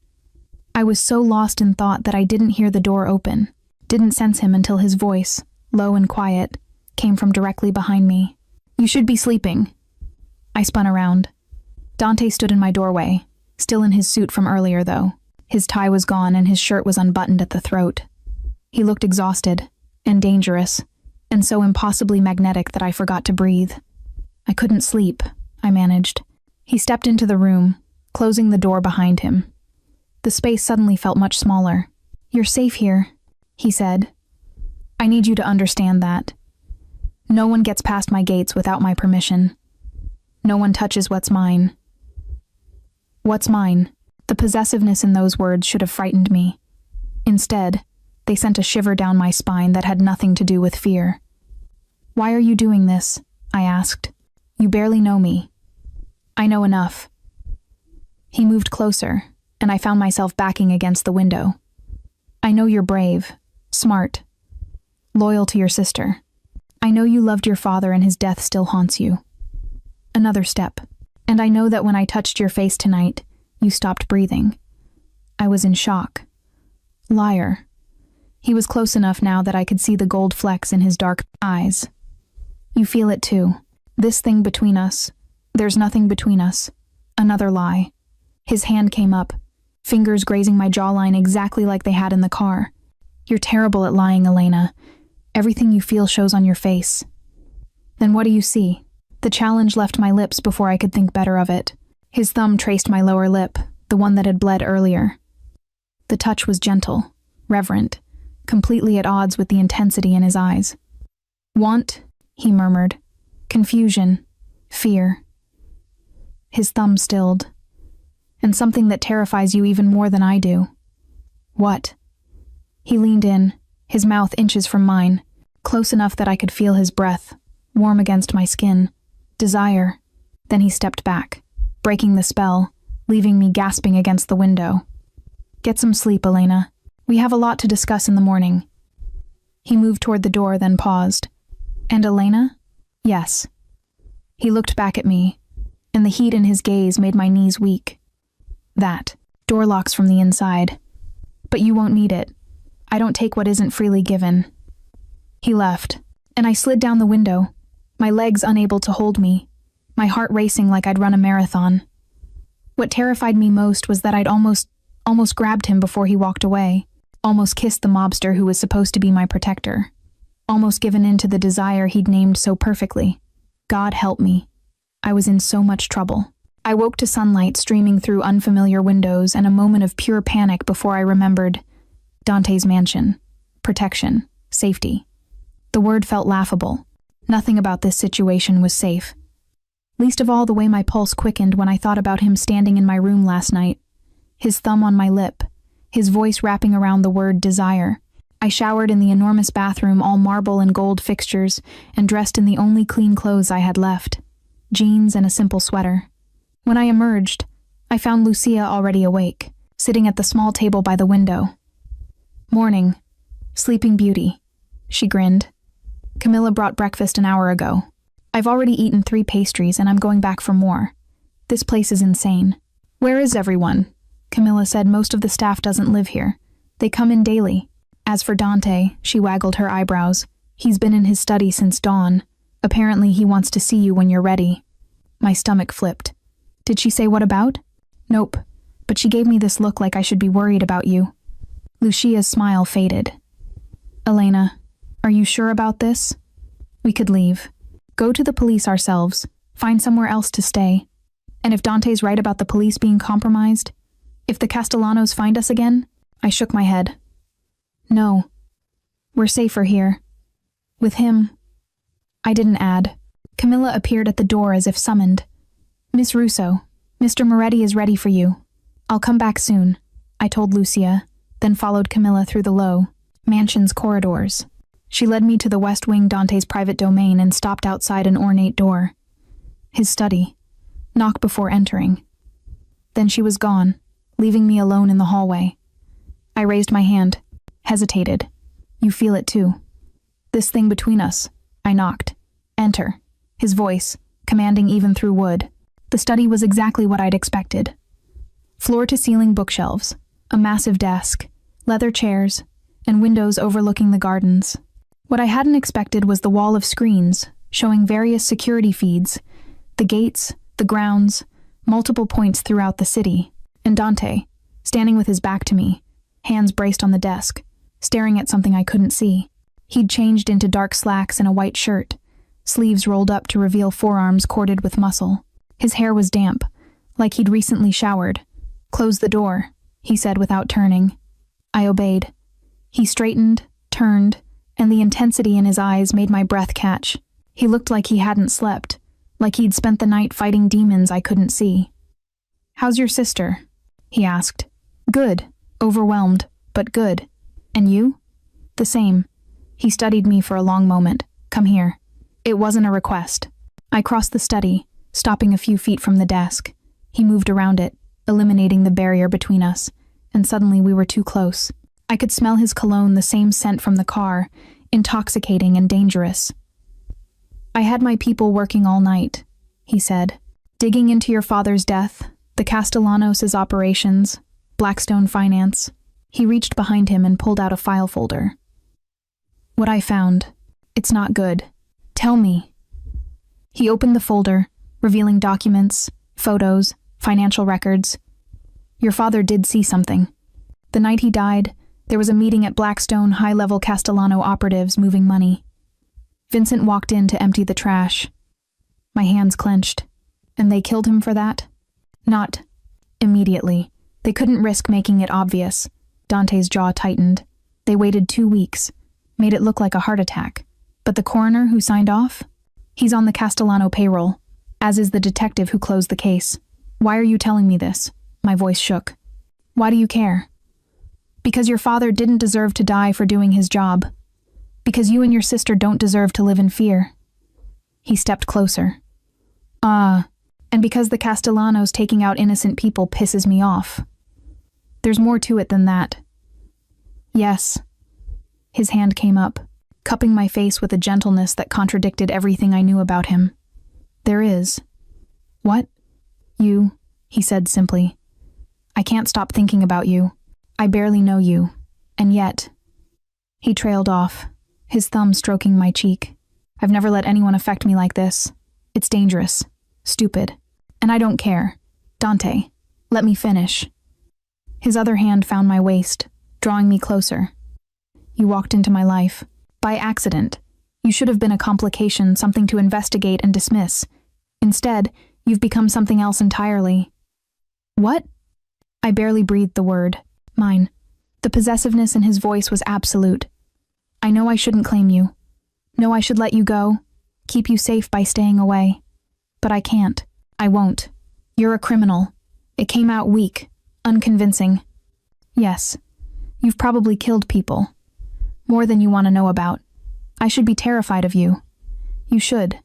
I was so lost in thought that I didn't hear the door open, didn't sense him until his voice, low and quiet, came from directly behind me. "You should be sleeping." I spun around. Dante stood in my doorway, still in his suit from earlier though. His tie was gone and his shirt was unbuttoned at the throat. He looked exhausted and dangerous, and so impossibly magnetic that I forgot to breathe. I couldn't sleep, I managed. He stepped into the room, closing the door behind him. The space suddenly felt much smaller. "You're safe here," he said. "I need you to understand that. No one gets past my gates without my permission. No one touches what's mine." What's mine? The possessiveness in those words should have frightened me. Instead, they sent a shiver down my spine that had nothing to do with fear. "Why are you doing this?" I asked. "You barely know me." "I know enough." He moved closer, and I found myself backing against the window. "I know you're brave, smart, loyal to your sister. I know you loved your father and his death still haunts you." Another step. "And I know that when I touched your face tonight, you stopped breathing." I was in shock. Liar. He was close enough now that I could see the gold flecks in his dark eyes. "You feel it too. This thing between us. There's nothing between us." Another lie. His hand came up, fingers grazing my jawline exactly like they had in the car. "You're terrible at lying, Elena. Everything you feel shows on your face." "Then what do you see?" The challenge left my lips before I could think better of it. His thumb traced my lower lip, the one that had bled earlier. The touch was gentle, reverent, completely at odds with the intensity in his eyes. "Want?" he murmured. "Confusion. Fear." His thumb stilled. "And something that terrifies you even more than I do." "What?" He leaned in, his mouth inches from mine, close enough that I could feel his breath, warm against my skin. Desire. Then he stepped back, breaking the spell, leaving me gasping against the window. "Get some sleep, Elena. We have a lot to discuss in the morning." He moved toward the door, then paused. "And Elena?" "Yes." He looked back at me, and the heat in his gaze made my knees weak. "That. Door locks from the inside. But you won't need it. I don't take what isn't freely given." He left, and I slid down the window, my legs unable to hold me, my heart racing like I'd run a marathon. What terrified me most was that I'd almost grabbed him before he walked away, almost kissed the mobster who was supposed to be my protector, almost given in to the desire he'd named so perfectly. God help me. I was in so much trouble. I woke to sunlight streaming through unfamiliar windows and a moment of pure panic before I remembered Dante's mansion, protection, safety. The word felt laughable. Nothing about this situation was safe. Least of all the way my pulse quickened when I thought about him standing in my room last night, his thumb on my lip, his voice wrapping around the word desire. I showered in the enormous bathroom, all marble and gold fixtures, and dressed in the only clean clothes I had left, jeans and a simple sweater. When I emerged, I found Lucia already awake, sitting at the small table by the window. "Morning, Sleeping Beauty," she grinned. "Camilla brought breakfast an hour ago. I've already eaten 3 pastries and I'm going back for more. This place is insane." "Where is everyone?" Camilla said. "Most of the staff doesn't live here. They come in daily." As for Dante, she waggled her eyebrows. "He's been in his study since dawn. Apparently he wants to see you when you're ready." My stomach flipped. "Did she say what about?" "Nope, but she gave me this look like I should be worried about you." Lucia's smile faded. "Elena, are you sure about this? We could leave. Go to the police ourselves. Find somewhere else to stay. And if Dante's right about the police being compromised, if the Castellanos find us again?" I shook my head. "No. We're safer here. With him." I didn't add. Camilla appeared at the door as if summoned. "Miss Russo, Mr. Moretti is ready for you. I'll come back soon," I told Lucia, then followed Camilla through the low mansion's corridors. She led me to the west wing Dante's private domain and stopped outside an ornate door. His study. Knock before entering. Then she was gone, leaving me alone in the hallway. I raised my hand, hesitated. "You feel it too. This thing between us. I knocked. Enter. His voice, commanding even through wood. The study was exactly what I'd expected. Floor-to-ceiling bookshelves, a massive desk, leather chairs, and windows overlooking the gardens. What I hadn't expected was the wall of screens, showing various security feeds, the gates, the grounds, multiple points throughout the city, and Dante, standing with his back to me, hands braced on the desk, staring at something I couldn't see. He'd changed into dark slacks and a white shirt, sleeves rolled up to reveal forearms corded with muscle. His hair was damp, like he'd recently showered. "Close the door," he said without turning. I obeyed. He straightened, turned, and the intensity in his eyes made my breath catch. He looked like he hadn't slept, like he'd spent the night fighting demons I couldn't see. "How's your sister?" he asked. "Good. Overwhelmed, but good. And you?" "The same." He studied me for a long moment. "Come here." It wasn't a request. I crossed the study, stopping a few feet from the desk. He moved around it, eliminating the barrier between us, and suddenly we were too close. I could smell his cologne, the same scent from the car, intoxicating and dangerous. "I had my people working all night," he said. "Digging into your father's death, the Castellanos' operations, Blackstone Finance." He reached behind him and pulled out a file folder. "What I found. It's not good. Tell me." He opened the folder, revealing documents, photos, financial records. "Your father did see something. The night he died, there was a meeting at Blackstone, high-level Castellano operatives moving money. Vincent walked in to empty the trash. My hands clenched. And they killed him for that? Not immediately. They couldn't risk making it obvious." Dante's jaw tightened. "They waited 2 weeks, made it look like a heart attack. But the coroner who signed off? He's on the Castellano payroll, as is the detective who closed the case. Why are you telling me this?" My voice shook. "Why do you care?" "Because your father didn't deserve to die for doing his job. Because you and your sister don't deserve to live in fear." He stepped closer. And because the Castellanos taking out innocent people pisses me off. There's more to it than that." "Yes." His hand came up, cupping my face with a gentleness that contradicted everything I knew about him. "There is." "What?" "You," he said simply. "I can't stop thinking about you. I barely know you. And yet..." He trailed off, his thumb stroking my cheek. "I've never let anyone affect me like this. It's dangerous. Stupid. And I don't care. Dante, let me finish." His other hand found my waist, drawing me closer. "You walked into my life. By accident. You should have been a complication, something to investigate and dismiss. Instead, you've become something else entirely." "What?" I barely breathed the word. Mine. The possessiveness in his voice was absolute. "I know I shouldn't claim you. Know I should let you go, keep you safe by staying away. But I can't. I won't. You're a criminal. It came out weak, unconvincing. Yes, you've probably killed people. More than you want to know about. I should be terrified of you. You should."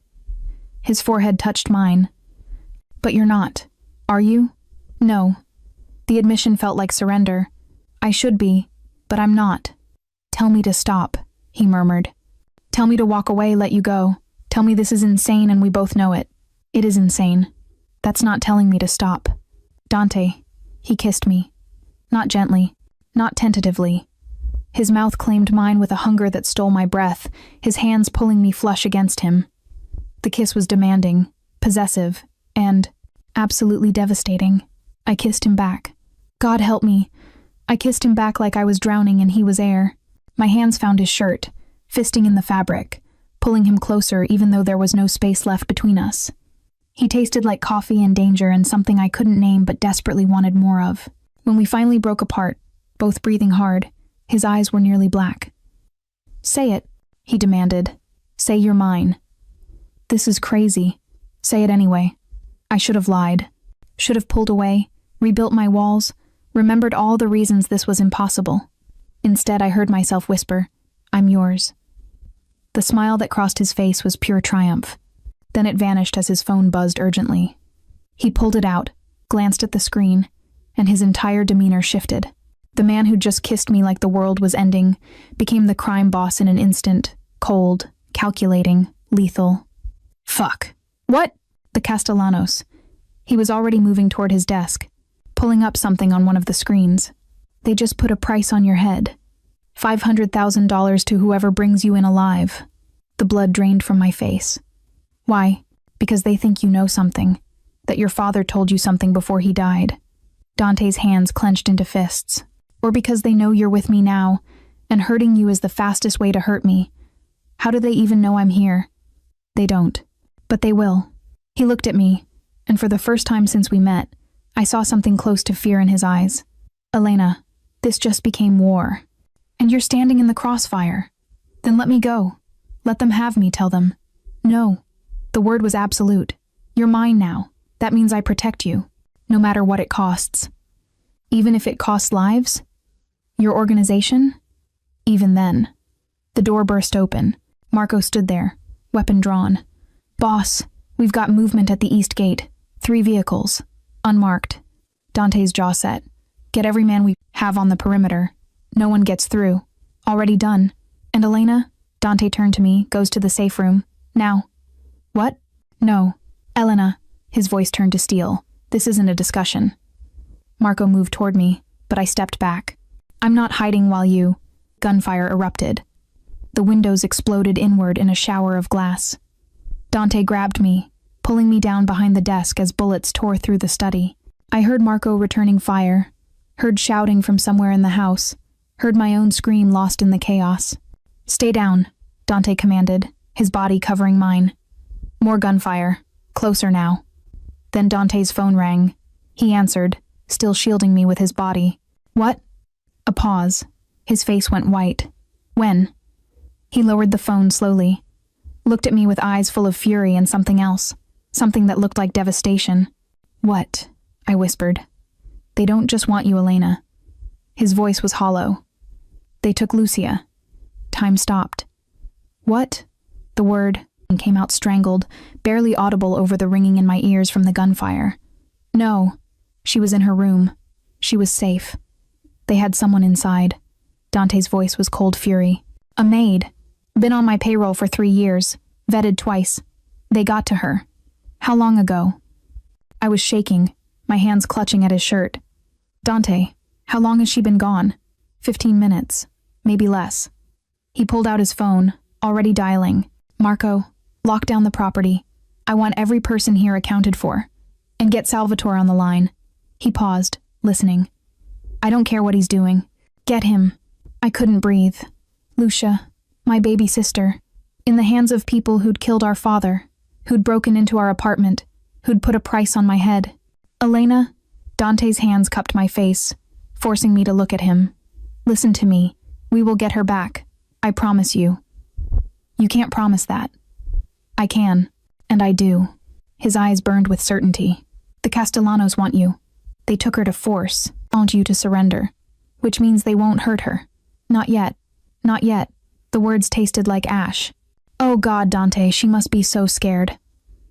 His forehead touched mine. "But you're not. Are you?" "No." The admission felt like surrender. "I should be, but I'm not." "Tell me to stop," he murmured. "Tell me to walk away, let you go. Tell me this is insane and we both know it. It is insane. That's not telling me to stop." "Dante," he kissed me. Not gently, not tentatively. His mouth claimed mine with a hunger that stole my breath, his hands pulling me flush against him. The kiss was demanding, possessive, and absolutely devastating. I kissed him back. God help me. I kissed him back like I was drowning and he was air. My hands found his shirt, fisting in the fabric, pulling him closer even though there was no space left between us. He tasted like coffee and danger and something I couldn't name but desperately wanted more of. When we finally broke apart, both breathing hard, his eyes were nearly black. "Say it," he demanded. "Say you're mine." "This is crazy." "Say it anyway." I should have lied. Should have pulled away, rebuilt my walls, remembered all the reasons this was impossible. Instead, I heard myself whisper, "I'm yours." The smile that crossed his face was pure triumph. Then it vanished as his phone buzzed urgently. He pulled it out, glanced at the screen, and his entire demeanor shifted. The man who just kissed me like the world was ending became the crime boss in an instant, cold, calculating, lethal. Fuck. What? The Castellanos. He was already moving toward his desk, pulling up something on one of the screens. They just put a price on your head. $500,000 to whoever brings you in alive. The blood drained from my face. Why? Because they think you know something. That your father told you something before he died. Dante's hands clenched into fists. Or because they know you're with me now, and hurting you is the fastest way to hurt me. How do they even know I'm here? They don't. But they will. He looked at me, and for the first time since we met, I saw something close to fear in his eyes. Elena, this just became war. And you're standing in the crossfire. Then let me go. Let them have me, tell them. No. The word was absolute. You're mine now. That means I protect you, no matter what it costs. Even if it costs lives? Your organization? Even then. The door burst open. Marco stood there, weapon drawn. Boss, we've got movement at the east gate. 3 vehicles. Unmarked. Dante's jaw set. Get every man we have on the perimeter. No one gets through. Already done. And Elena? Dante turned to me, goes to the safe room. Now. What? No. Elena. His voice turned to steel. This isn't a discussion. Marco moved toward me, but I stepped back. I'm not hiding while you... Gunfire erupted. The windows exploded inward in a shower of glass. Dante grabbed me, pulling me down behind the desk as bullets tore through the study. I heard Marco returning fire, heard shouting from somewhere in the house, heard my own scream lost in the chaos. Stay down, Dante commanded, his body covering mine. More gunfire, closer now. Then Dante's phone rang. He answered, still shielding me with his body. What? A pause. His face went white. When? He lowered the phone slowly, looked at me with eyes full of fury and something else, something that looked like devastation. What? I whispered. They don't just want you, Elena. His voice was hollow. They took Lucia. Time stopped. What? The word came out strangled, barely audible over the ringing in my ears from the gunfire. No. She was in her room. She was safe. They had someone inside. Dante's voice was cold fury. A maid. Been on my payroll for 3 years. Vetted twice. They got to her. How long ago? I was shaking, my hands clutching at his shirt. Dante, how long has she been gone? 15 minutes. Maybe less. He pulled out his phone, already dialing. Marco, lock down the property. I want every person here accounted for. And get Salvatore on the line. He paused, listening. I don't care what he's doing. Get him. I couldn't breathe. Lucia, my baby sister, in the hands of people who'd killed our father, who'd broken into our apartment, who'd put a price on my head. Elena, Dante's hands cupped my face, forcing me to look at him. Listen to me. We will get her back. I promise you. You can't promise that. I can, and I do. His eyes burned with certainty. The Castellanos want you. They took her to force, want you to surrender, which means they won't hurt her. Not yet. Not yet. The words tasted like ash. Oh God, Dante, she must be so scared.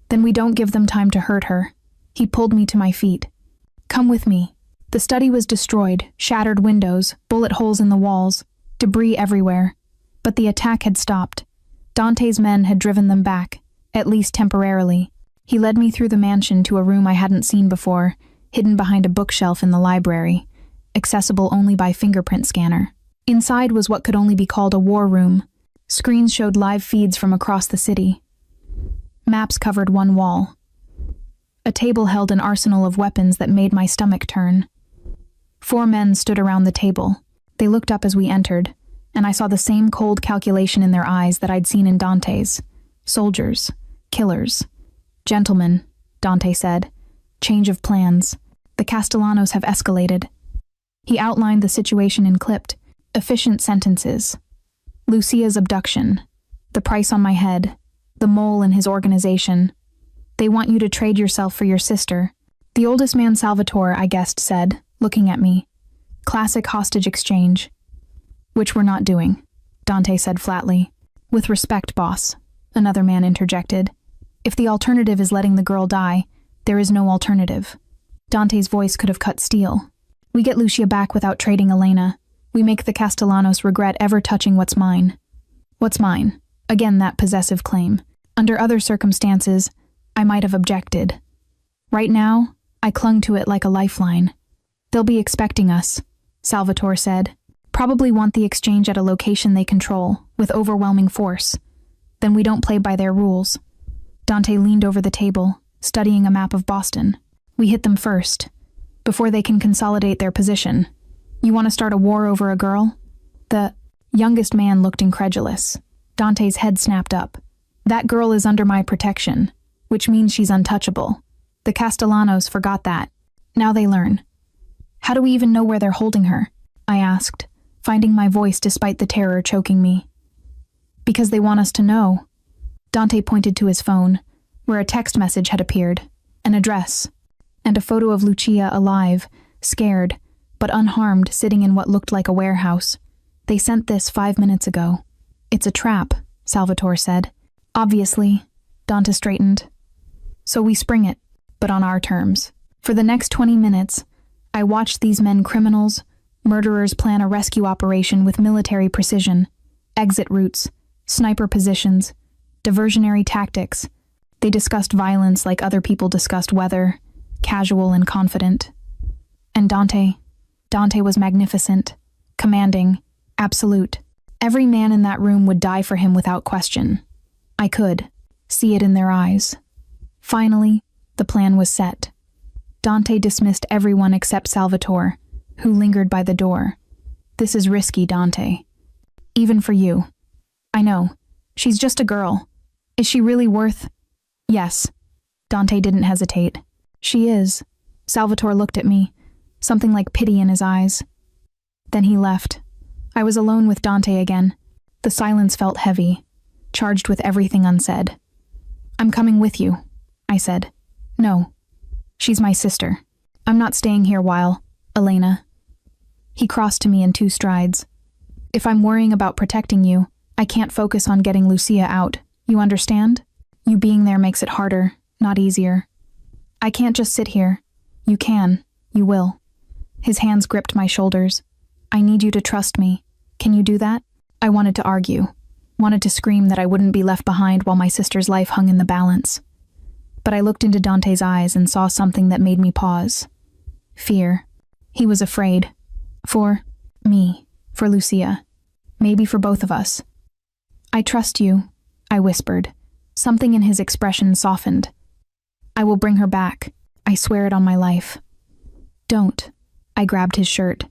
Then we don't give them time to hurt her. He pulled me to my feet. Come with me. The study was destroyed, shattered windows, bullet holes in the walls, debris everywhere. But the attack had stopped. Dante's men had driven them back, at least temporarily. He led me through the mansion to a room I hadn't seen before, hidden behind a bookshelf in the library, accessible only by fingerprint scanner. Inside was what could only be called a war room. Screens showed live feeds from across the city. Maps covered one wall. A table held an arsenal of weapons that made my stomach turn. 4 men stood around the table. They looked up as we entered, and I saw the same cold calculation in their eyes that I'd seen in Dante's. Soldiers. Killers. Gentlemen, Dante said. Change of plans. The Castellanos have escalated. He outlined the situation in clipped, efficient sentences. Lucia's abduction. The price on my head. The mole in his organization. They want you to trade yourself for your sister. The oldest man, Salvatore, I guessed, said, looking at me. Classic hostage exchange. Which we're not doing, Dante said flatly. With respect, boss, another man interjected. If the alternative is letting the girl die, there is no alternative. Dante's voice could have cut steel. We get Lucia back without trading Elena. We make the Castellanos regret ever touching what's mine. What's mine? Again, that possessive claim. Under other circumstances, I might have objected. Right now, I clung to it like a lifeline. They'll be expecting us, Salvatore said. Probably want the exchange at a location they control, with overwhelming force. Then we don't play by their rules. Dante leaned over the table, studying a map of Boston. We hit them first, before they can consolidate their position. You want to start a war over a girl? The youngest man looked incredulous. Dante's head snapped up. That girl is under my protection, which means she's untouchable. The Castellanos forgot that. Now they learn. How do we even know where they're holding her? I asked, finding my voice despite the terror choking me. Because they want us to know. Dante pointed to his phone, where a text message had appeared, an address, and a photo of Lucia alive, scared, but unharmed, sitting in what looked like a warehouse. They sent this 5 minutes ago. It's a trap, Salvatore said. Obviously, Dante straightened. So we spring it, but on our terms. For the next 20 minutes, I watched these men criminals, murderers plan a rescue operation with military precision, exit routes, sniper positions, diversionary tactics. They discussed violence like other people discussed weather, casual and confident. And Dante was magnificent, commanding, absolute. Every man in that room would die for him without question. I could see it in their eyes. Finally, the plan was set. Dante dismissed everyone except Salvatore, who lingered by the door. This is risky, Dante. Even for you. I know. She's just a girl. Is she really worth? Yes. Dante didn't hesitate. She is. Salvatore looked at me, something like pity in his eyes. Then he left. I was alone with Dante again. The silence felt heavy, charged with everything unsaid. I'm coming with you, I said. No. She's my sister. I'm not staying here while, Elena. He crossed to me in 2 strides. If I'm worrying about protecting you, I can't focus on getting Lucia out. You understand? You being there makes it harder, not easier. I can't just sit here. You can. You will. His hands gripped my shoulders. I need you to trust me. Can you do that? I wanted to argue. Wanted to scream that I wouldn't be left behind while my sister's life hung in the balance. But I looked into Dante's eyes and saw something that made me pause. Fear. He was afraid. For me. For Lucia. Maybe for both of us. I trust you, I whispered. Something in his expression softened. I will bring her back. I swear it on my life. Don't. I grabbed his shirt.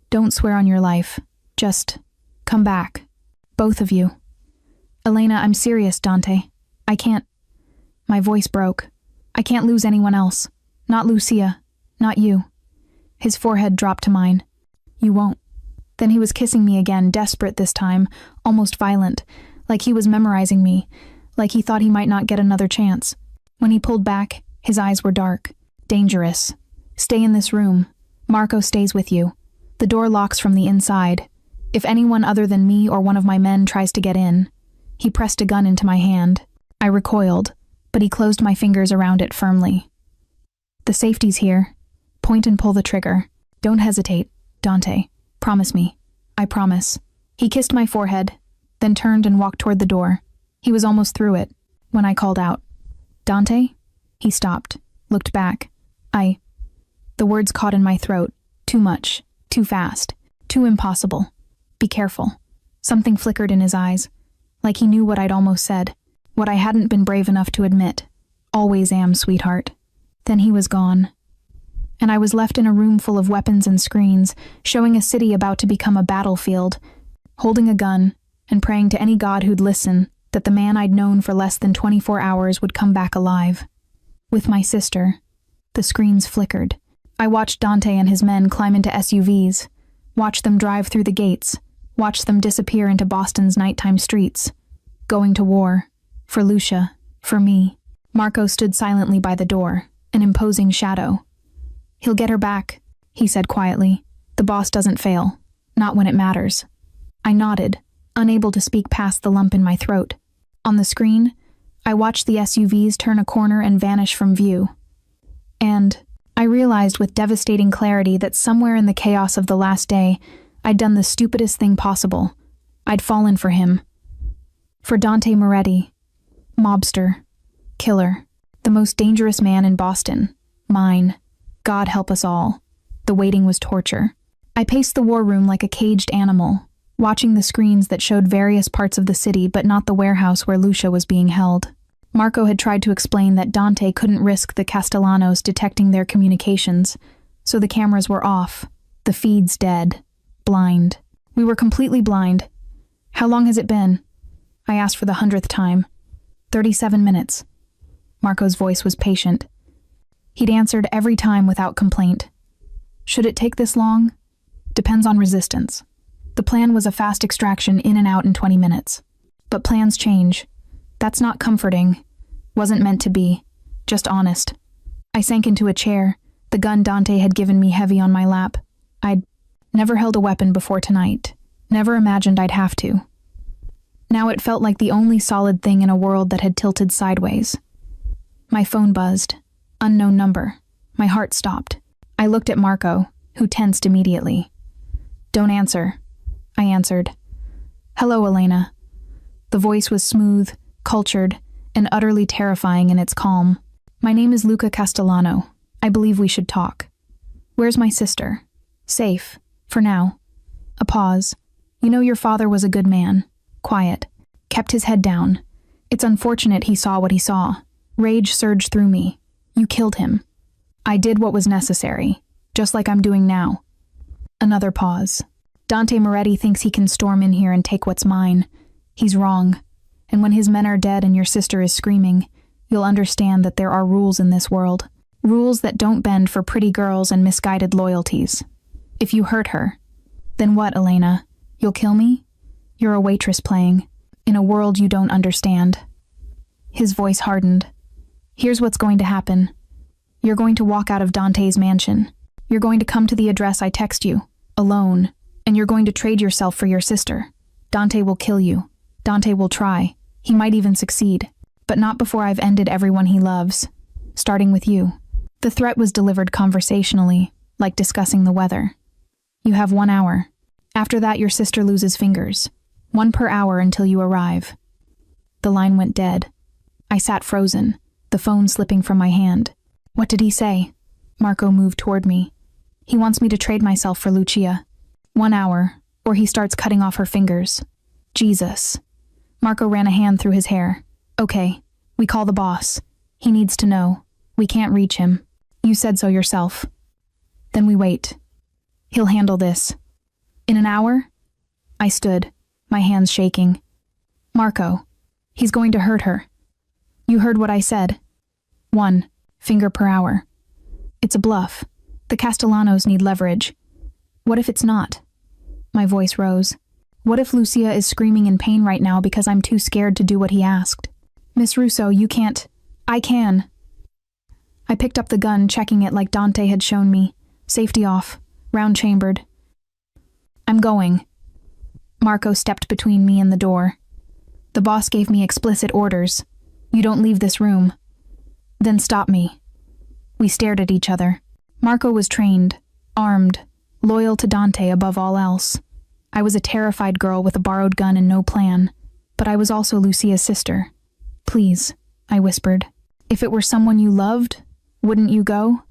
Don't swear on your life. Just come back. Both of you. Elena, I'm serious, Dante. I can't. My voice broke. I can't lose anyone else. Not Lucia. Not you. His forehead dropped to mine. You won't. Then he was kissing me again, desperate this time, almost violent, like he was memorizing me, like he thought he might not get another chance. When he pulled back, his eyes were dark, dangerous. Stay in this room. Marco stays with you. The door locks from the inside. If anyone other than me or one of my men tries to get in. He pressed a gun into my hand. I recoiled, but he closed my fingers around it firmly. The safety's here. Point and pull the trigger. Don't hesitate, Dante. Promise me. I promise. He kissed my forehead, then turned and walked toward the door. He was almost through it, when I called out. Dante? He stopped, looked back. The words caught in my throat. Too much. Too fast. Too impossible. Be careful. Something flickered in his eyes, like he knew what I'd almost said, what I hadn't been brave enough to admit. Always am, sweetheart. Then he was gone. And I was left in a room full of weapons and screens, showing a city about to become a battlefield, holding a gun and praying to any god who'd listen that the man I'd known for less than 24 hours would come back alive. With my sister, the screens flickered. I watched Dante and his men climb into SUVs, watched them drive through the gates, watched them disappear into Boston's nighttime streets, going to war. For Lucia, for me. Marco stood silently by the door, an imposing shadow. He'll get her back, he said quietly. The boss doesn't fail. Not when it matters. I nodded, unable to speak past the lump in my throat. On the screen, I watched the SUVs turn a corner and vanish from view. And I realized with devastating clarity that somewhere in the chaos of the last day, I'd done the stupidest thing possible. I'd fallen for him. For Dante Moretti, mobster, killer, the most dangerous man in Boston. Mine. God help us all. The waiting was torture. I paced the war room like a caged animal, watching the screens that showed various parts of the city but not the warehouse where Lucia was being held. Marco had tried to explain that Dante couldn't risk the Castellanos detecting their communications, so the cameras were off, the feeds dead, blind. We were completely blind. How long has it been? I asked for the 100th time. 37 minutes. Marco's voice was patient. He'd answered every time without complaint. Should it take this long? Depends on resistance. The plan was a fast extraction in and out in 20 minutes. But plans change. That's not comforting. Wasn't meant to be. Just honest. I sank into a chair, the gun Dante had given me heavy on my lap. I'd never held a weapon before tonight. Never imagined I'd have to. Now it felt like the only solid thing in a world that had tilted sideways. My phone buzzed. Unknown number. My heart stopped. I looked at Marco, who tensed immediately. Don't answer. I answered. Hello, Elena. The voice was smooth, cultured, and utterly terrifying in its calm. My name is Luca Castellano. I believe we should talk. Where's my sister? Safe. For now. A pause. You know your father was a good man. Quiet. Kept his head down. It's unfortunate he saw what he saw. Rage surged through me. You killed him. I did what was necessary, just like I'm doing now. Another pause. Dante Moretti thinks he can storm in here and take what's mine. He's wrong. And when his men are dead and your sister is screaming, you'll understand that there are rules in this world. Rules that don't bend for pretty girls and misguided loyalties. If you hurt her, then what, Elena? You'll kill me? You're a waitress playing, in a world you don't understand. His voice hardened. Here's what's going to happen. You're going to walk out of Dante's mansion. You're going to come to the address I text you, alone, and you're going to trade yourself for your sister. Dante will kill you. Dante will try. He might even succeed, but not before I've ended everyone he loves, starting with you. The threat was delivered conversationally, like discussing the weather. You have 1 hour. After that, your sister loses fingers. 1 per hour until you arrive. The line went dead. I sat frozen, the phone slipping from my hand. What did he say? Marco moved toward me. He wants me to trade myself for Lucia. 1 hour, or he starts cutting off her fingers. Jesus. Marco ran a hand through his hair. Okay, we call the boss. He needs to know. We can't reach him. You said so yourself. Then we wait. He'll handle this. In an hour? I stood, my hands shaking. Marco, he's going to hurt her. You heard what I said. 1 finger per hour. It's a bluff. The Castellanos need leverage. What if it's not? My voice rose. What if Lucia is screaming in pain right now because I'm too scared to do what he asked? Miss Russo, you can't. I can. I picked up the gun, checking it like Dante had shown me. Safety off. Round chambered. I'm going. Marco stepped between me and the door. The boss gave me explicit orders. You don't leave this room. Then stop me. We stared at each other. Marco was trained, armed, loyal to Dante above all else. I was a terrified girl with a borrowed gun and no plan, but I was also Lucia's sister. Please, I whispered. If it were someone you loved, wouldn't you go?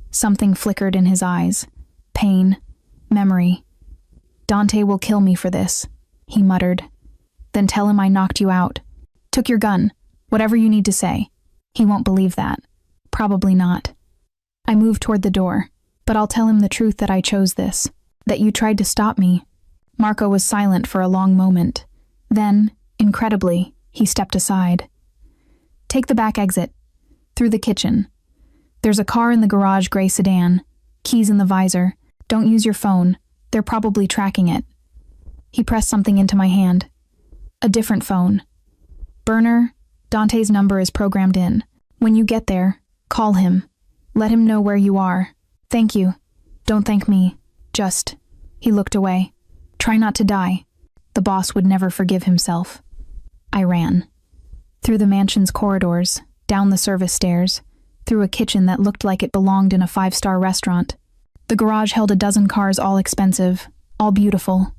Something flickered in his eyes. Pain. Memory. Dante will kill me for this, he muttered. Then tell him I knocked you out. Took your gun. Whatever you need to say. He won't believe that. Probably not. I moved toward the door, but I'll tell him the truth that I chose this, that you tried to stop me. Marco was silent for a long moment. Then, incredibly, he stepped aside. Take the back exit. Through the kitchen. There's a car in the garage gray sedan. Keys in the visor. Don't use your phone. They're probably tracking it. He pressed something into my hand. A different phone. Burner, Dante's number is programmed in. When you get there, call him. Let him know where you are. Thank you. Don't thank me. Just. He looked away. Try not to die. The boss would never forgive himself. I ran. Through the mansion's corridors, down the service stairs, through a kitchen that looked like it belonged in a 5-star restaurant. The garage held a dozen cars, all expensive, all beautiful.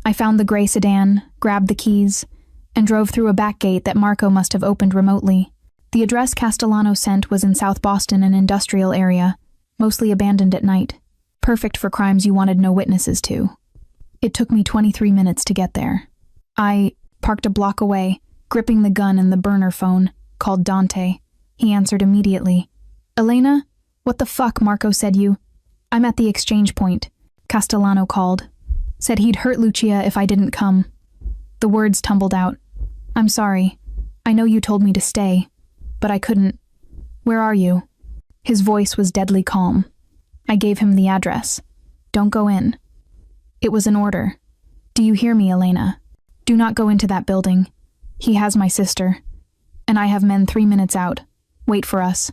I found the gray sedan, grabbed the keys, and drove through a back gate that Marco must have opened remotely. The address Castellano sent was in South Boston, an industrial area, mostly abandoned at night, perfect for crimes you wanted no witnesses to. It took me 23 minutes to get there. I parked a block away, gripping the gun and the burner phone, called Dante. He answered immediately. "Elena? What the fuck, Marco said you?" "I'm at the exchange point," Castellano called. Said he'd hurt Lucia if I didn't come. The words tumbled out. "I'm sorry. I know you told me to stay, but I couldn't. Where are you?" His voice was deadly calm. I gave him the address. "Don't go in." It was an order. "Do you hear me, Elena? Do not go into that building. He has my sister. And I have men 3 minutes out. Wait for us."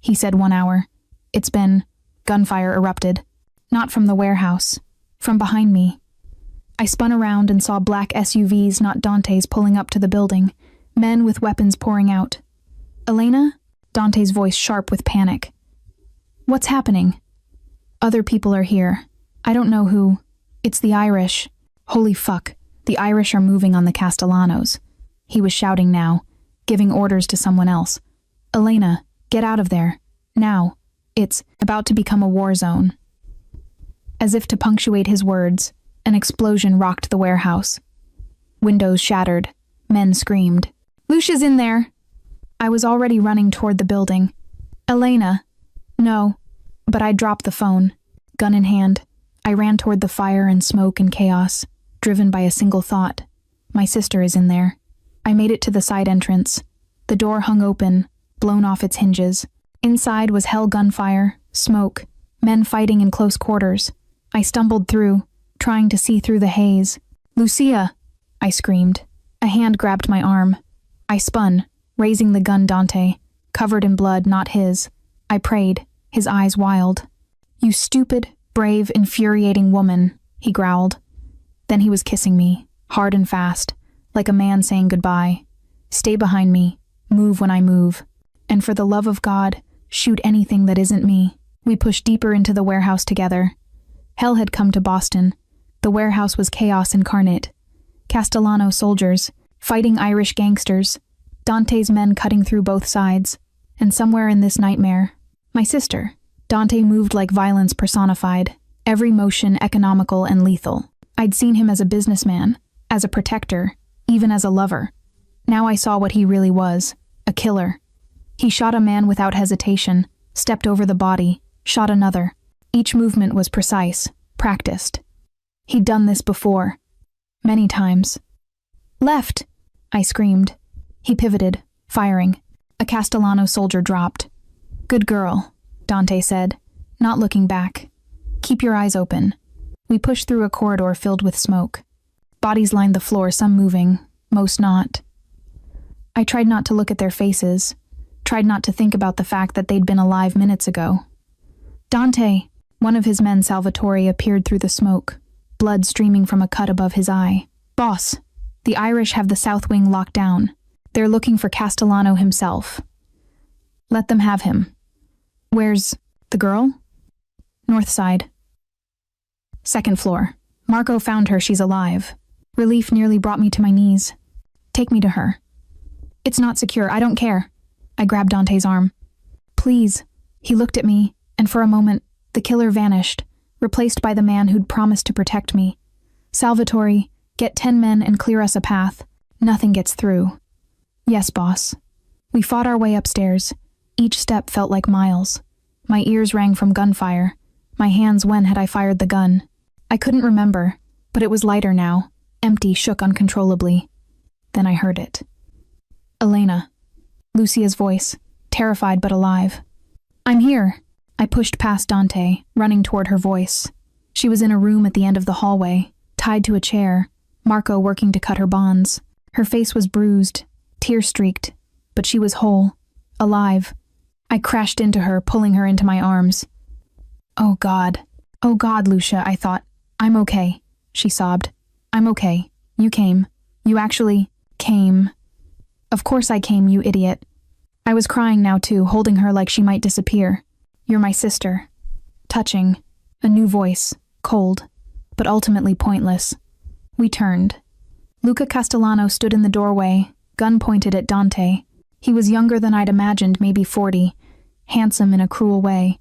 He said 1 hour. It's been... Gunfire erupted. Not from the warehouse. From behind me. I spun around and saw black SUVs, not Dante's, pulling up to the building. Men with weapons pouring out. "Elena?" Dante's voice sharp with panic. "What's happening?" "Other people are here. I don't know who. It's the Irish. Holy fuck. The Irish are moving on the Castellanos." He was shouting now, giving orders to someone else. "Elena, get out of there. Now. It's about to become a war zone." As if to punctuate his words, an explosion rocked the warehouse. Windows shattered. Men screamed. "Lucia's in there!" I was already running toward the building. "Elena." "No." But I dropped the phone. Gun in hand, I ran toward the fire and smoke and chaos, driven by a single thought. My sister is in there. I made it to the side entrance. The door hung open, blown off its hinges. Inside was hell gunfire, smoke, men fighting in close quarters. I stumbled through, trying to see through the haze. "Lucia!" I screamed. A hand grabbed my arm. I spun, raising the gun Dante, covered in blood, not his. I prayed, his eyes wild. "You stupid, brave, infuriating woman," he growled. Then he was kissing me, hard and fast, like a man saying goodbye. "Stay behind me. Move when I move. And for the love of God, shoot anything that isn't me." We pushed deeper into the warehouse together. Hell had come to Boston. The warehouse was chaos incarnate. Castellano soldiers, fighting Irish gangsters, Dante's men cutting through both sides, and somewhere in this nightmare, my sister. Dante moved like violence personified, every motion economical and lethal. I'd seen him as a businessman, as a protector, even as a lover. Now I saw what he really was, a killer. He shot a man without hesitation, stepped over the body, shot another. Each movement was precise, practiced. He'd done this before. Many times. "Left!" I screamed. He pivoted, firing. A Castellano soldier dropped. "Good girl," Dante said, not looking back. "Keep your eyes open." We pushed through a corridor filled with smoke. Bodies lined the floor, some moving, most not. I tried not to look at their faces, tried not to think about the fact that they'd been alive minutes ago. "Dante!" One of his men, Salvatore, appeared through the smoke, blood streaming from a cut above his eye. "Boss, the Irish have the south wing locked down. They're looking for Castellano himself." "Let them have him." "Where's the girl?" "North side. Second floor. Marco found her, she's alive." Relief nearly brought me to my knees. "Take me to her." "It's not secure, I don't care." I grabbed Dante's arm. "Please." He looked at me, and for a moment, the killer vanished, replaced by the man who'd promised to protect me. "Salvatore, get 10 men and clear us a path. Nothing gets through." "Yes, boss." We fought our way upstairs. Each step felt like miles. My ears rang from gunfire. My hands, when had I fired the gun? I couldn't remember, but it was lighter now, empty, shook uncontrollably. Then I heard it. "Elena." Lucia's voice, terrified but alive. "I'm here." I pushed past Dante, running toward her voice. She was in a room at the end of the hallway, tied to a chair, Marco working to cut her bonds. Her face was bruised, tear-streaked, but she was whole, alive. I crashed into her, pulling her into my arms. Oh God, Lucia," I thought. "I'm okay," she sobbed. "I'm okay. You came. You actually came." "Of course I came, you idiot." I was crying now too, holding her like she might disappear. "You're my sister." Touching. A new voice, cold, but ultimately pointless. We turned. Luca Castellano stood in the doorway, gun pointed at Dante. He was younger than I'd imagined, maybe 40, handsome in a cruel way,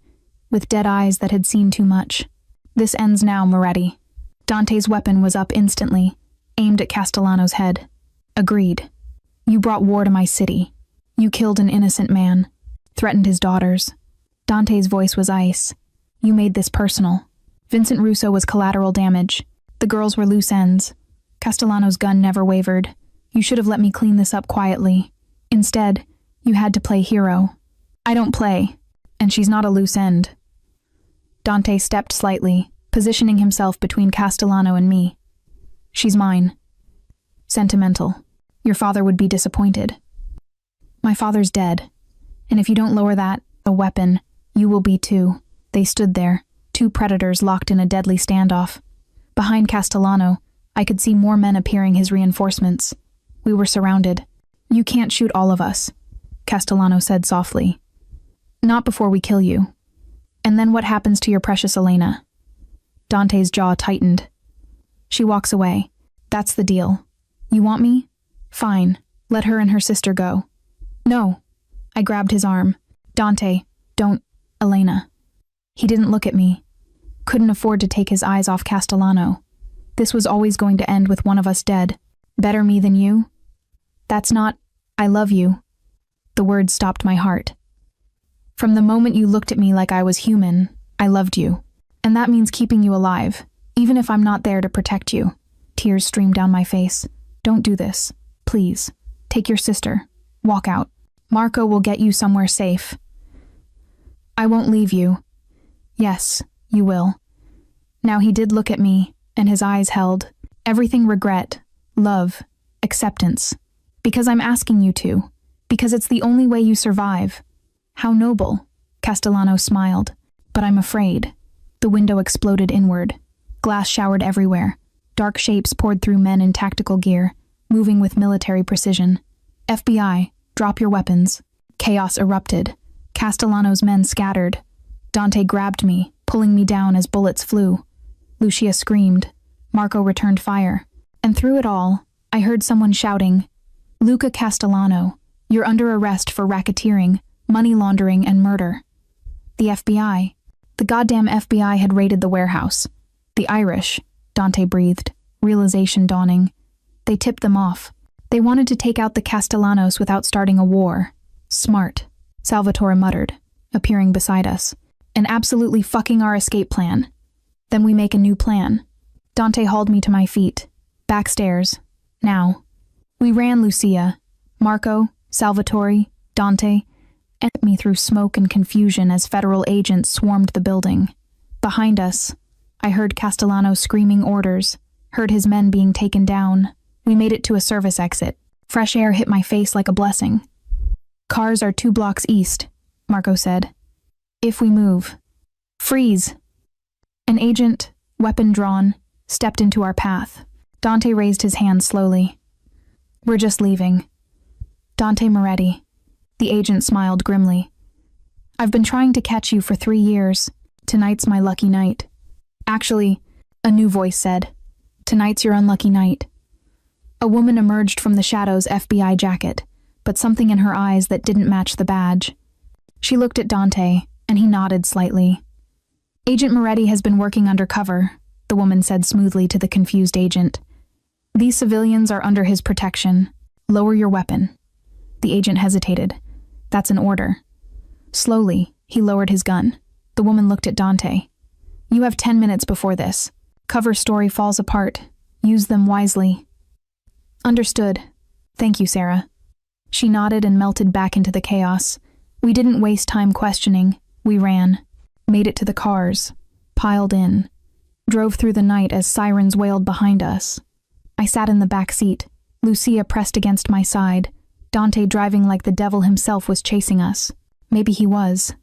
with dead eyes that had seen too much. This ends now, Moretti. Dante's weapon was up instantly, aimed at Castellano's head. Agreed. You brought war to my city. You killed an innocent man, threatened his daughters. Dante's voice was ice. You made this personal. Vincent Russo was collateral damage. The girls were loose ends. Castellano's gun never wavered. You should have let me clean this up quietly. Instead, you had to play hero. I don't play, and she's not a loose end. Dante stepped slightly, positioning himself between Castellano and me. She's mine. Sentimental. Your father would be disappointed. My father's dead, and if you don't lower that, a weapon, you will be too. They stood there, two predators locked in a deadly standoff. Behind Castellano, I could see more men appearing, his reinforcements. We were surrounded. You can't shoot all of us, Castellano said softly. Not before we kill you. And then what happens to your precious Elena? Dante's jaw tightened. She walks away. That's the deal. You want me? Fine. Let her and her sister go. No. I grabbed his arm. Dante, don't. Elena. He didn't look at me. Couldn't afford to take his eyes off Castellano. This was always going to end with one of us dead. Better me than you? That's not, I love you. The words stopped my heart. From the moment you looked at me like I was human, I loved you. And that means keeping you alive, even if I'm not there to protect you. Tears streamed down my face. Don't do this. Please. Take your sister. Walk out. Marco will get you somewhere safe. I won't leave you. Yes, you will. Now he did look at me, and his eyes held. Everything regret, love, acceptance. Because I'm asking you to. Because it's the only way you survive. How noble. Castellano smiled. But I'm afraid. The window exploded inward. Glass showered everywhere. Dark shapes poured through men in tactical gear, moving with military precision. FBI, drop your weapons. Chaos erupted. Castellano's men scattered. Dante grabbed me, pulling me down as bullets flew. Lucia screamed. Marco returned fire. And through it all, I heard someone shouting, Luca Castellano, you're under arrest for racketeering, money laundering, and murder. The FBI. The goddamn FBI had raided the warehouse. The Irish, Dante breathed, realization dawning. They tipped them off. They wanted to take out the Castellanos without starting a war. Smart, Salvatore muttered, appearing beside us. And absolutely fucking our escape plan. Then we make a new plan. Dante hauled me to my feet. Backstairs. Now. We ran Lucia, Marco, Salvatore, Dante, and me through smoke and confusion as federal agents swarmed the building. Behind us, I heard Castellano screaming orders, heard his men being taken down. We made it to a service exit. Fresh air hit my face like a blessing. Cars are 2 blocks east, Marco said. If we move. Freeze! An agent, weapon drawn, stepped into our path. Dante raised his hand slowly. We're just leaving. Dante Moretti. The agent smiled grimly. I've been trying to catch you for 3 years. Tonight's my lucky night. Actually, a new voice said, tonight's your unlucky night. A woman emerged from the shadow's FBI jacket, but something in her eyes that didn't match the badge. She looked at Dante, and he nodded slightly. Agent Moretti has been working undercover, the woman said smoothly to the confused agent. These civilians are under his protection. Lower your weapon. The agent hesitated. That's an order. Slowly, he lowered his gun. The woman looked at Dante. You have 10 minutes before this. Cover story falls apart. Use them wisely. Understood. Thank you, Sarah. She nodded and melted back into the chaos. We didn't waste time questioning. We ran. Made it to the cars. Piled in. Drove through the night as sirens wailed behind us. I sat in the back seat. Lucia pressed against my side. Dante driving like the devil himself was chasing us. Maybe he was.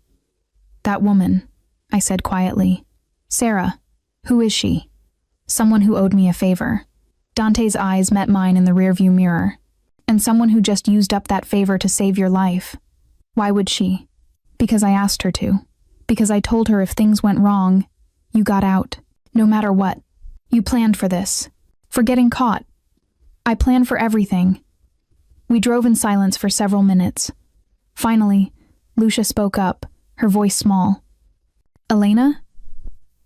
That woman, I said quietly. Sarah, who is she? Someone who owed me a favor. Dante's eyes met mine in the rearview mirror. And someone who just used up that favor to save your life. Why would she? Because I asked her to. Because I told her if things went wrong, you got out. No matter what. You planned for this. For getting caught. I plan for everything. We drove in silence for several minutes. Finally, Lucia spoke up, her voice small. Elena?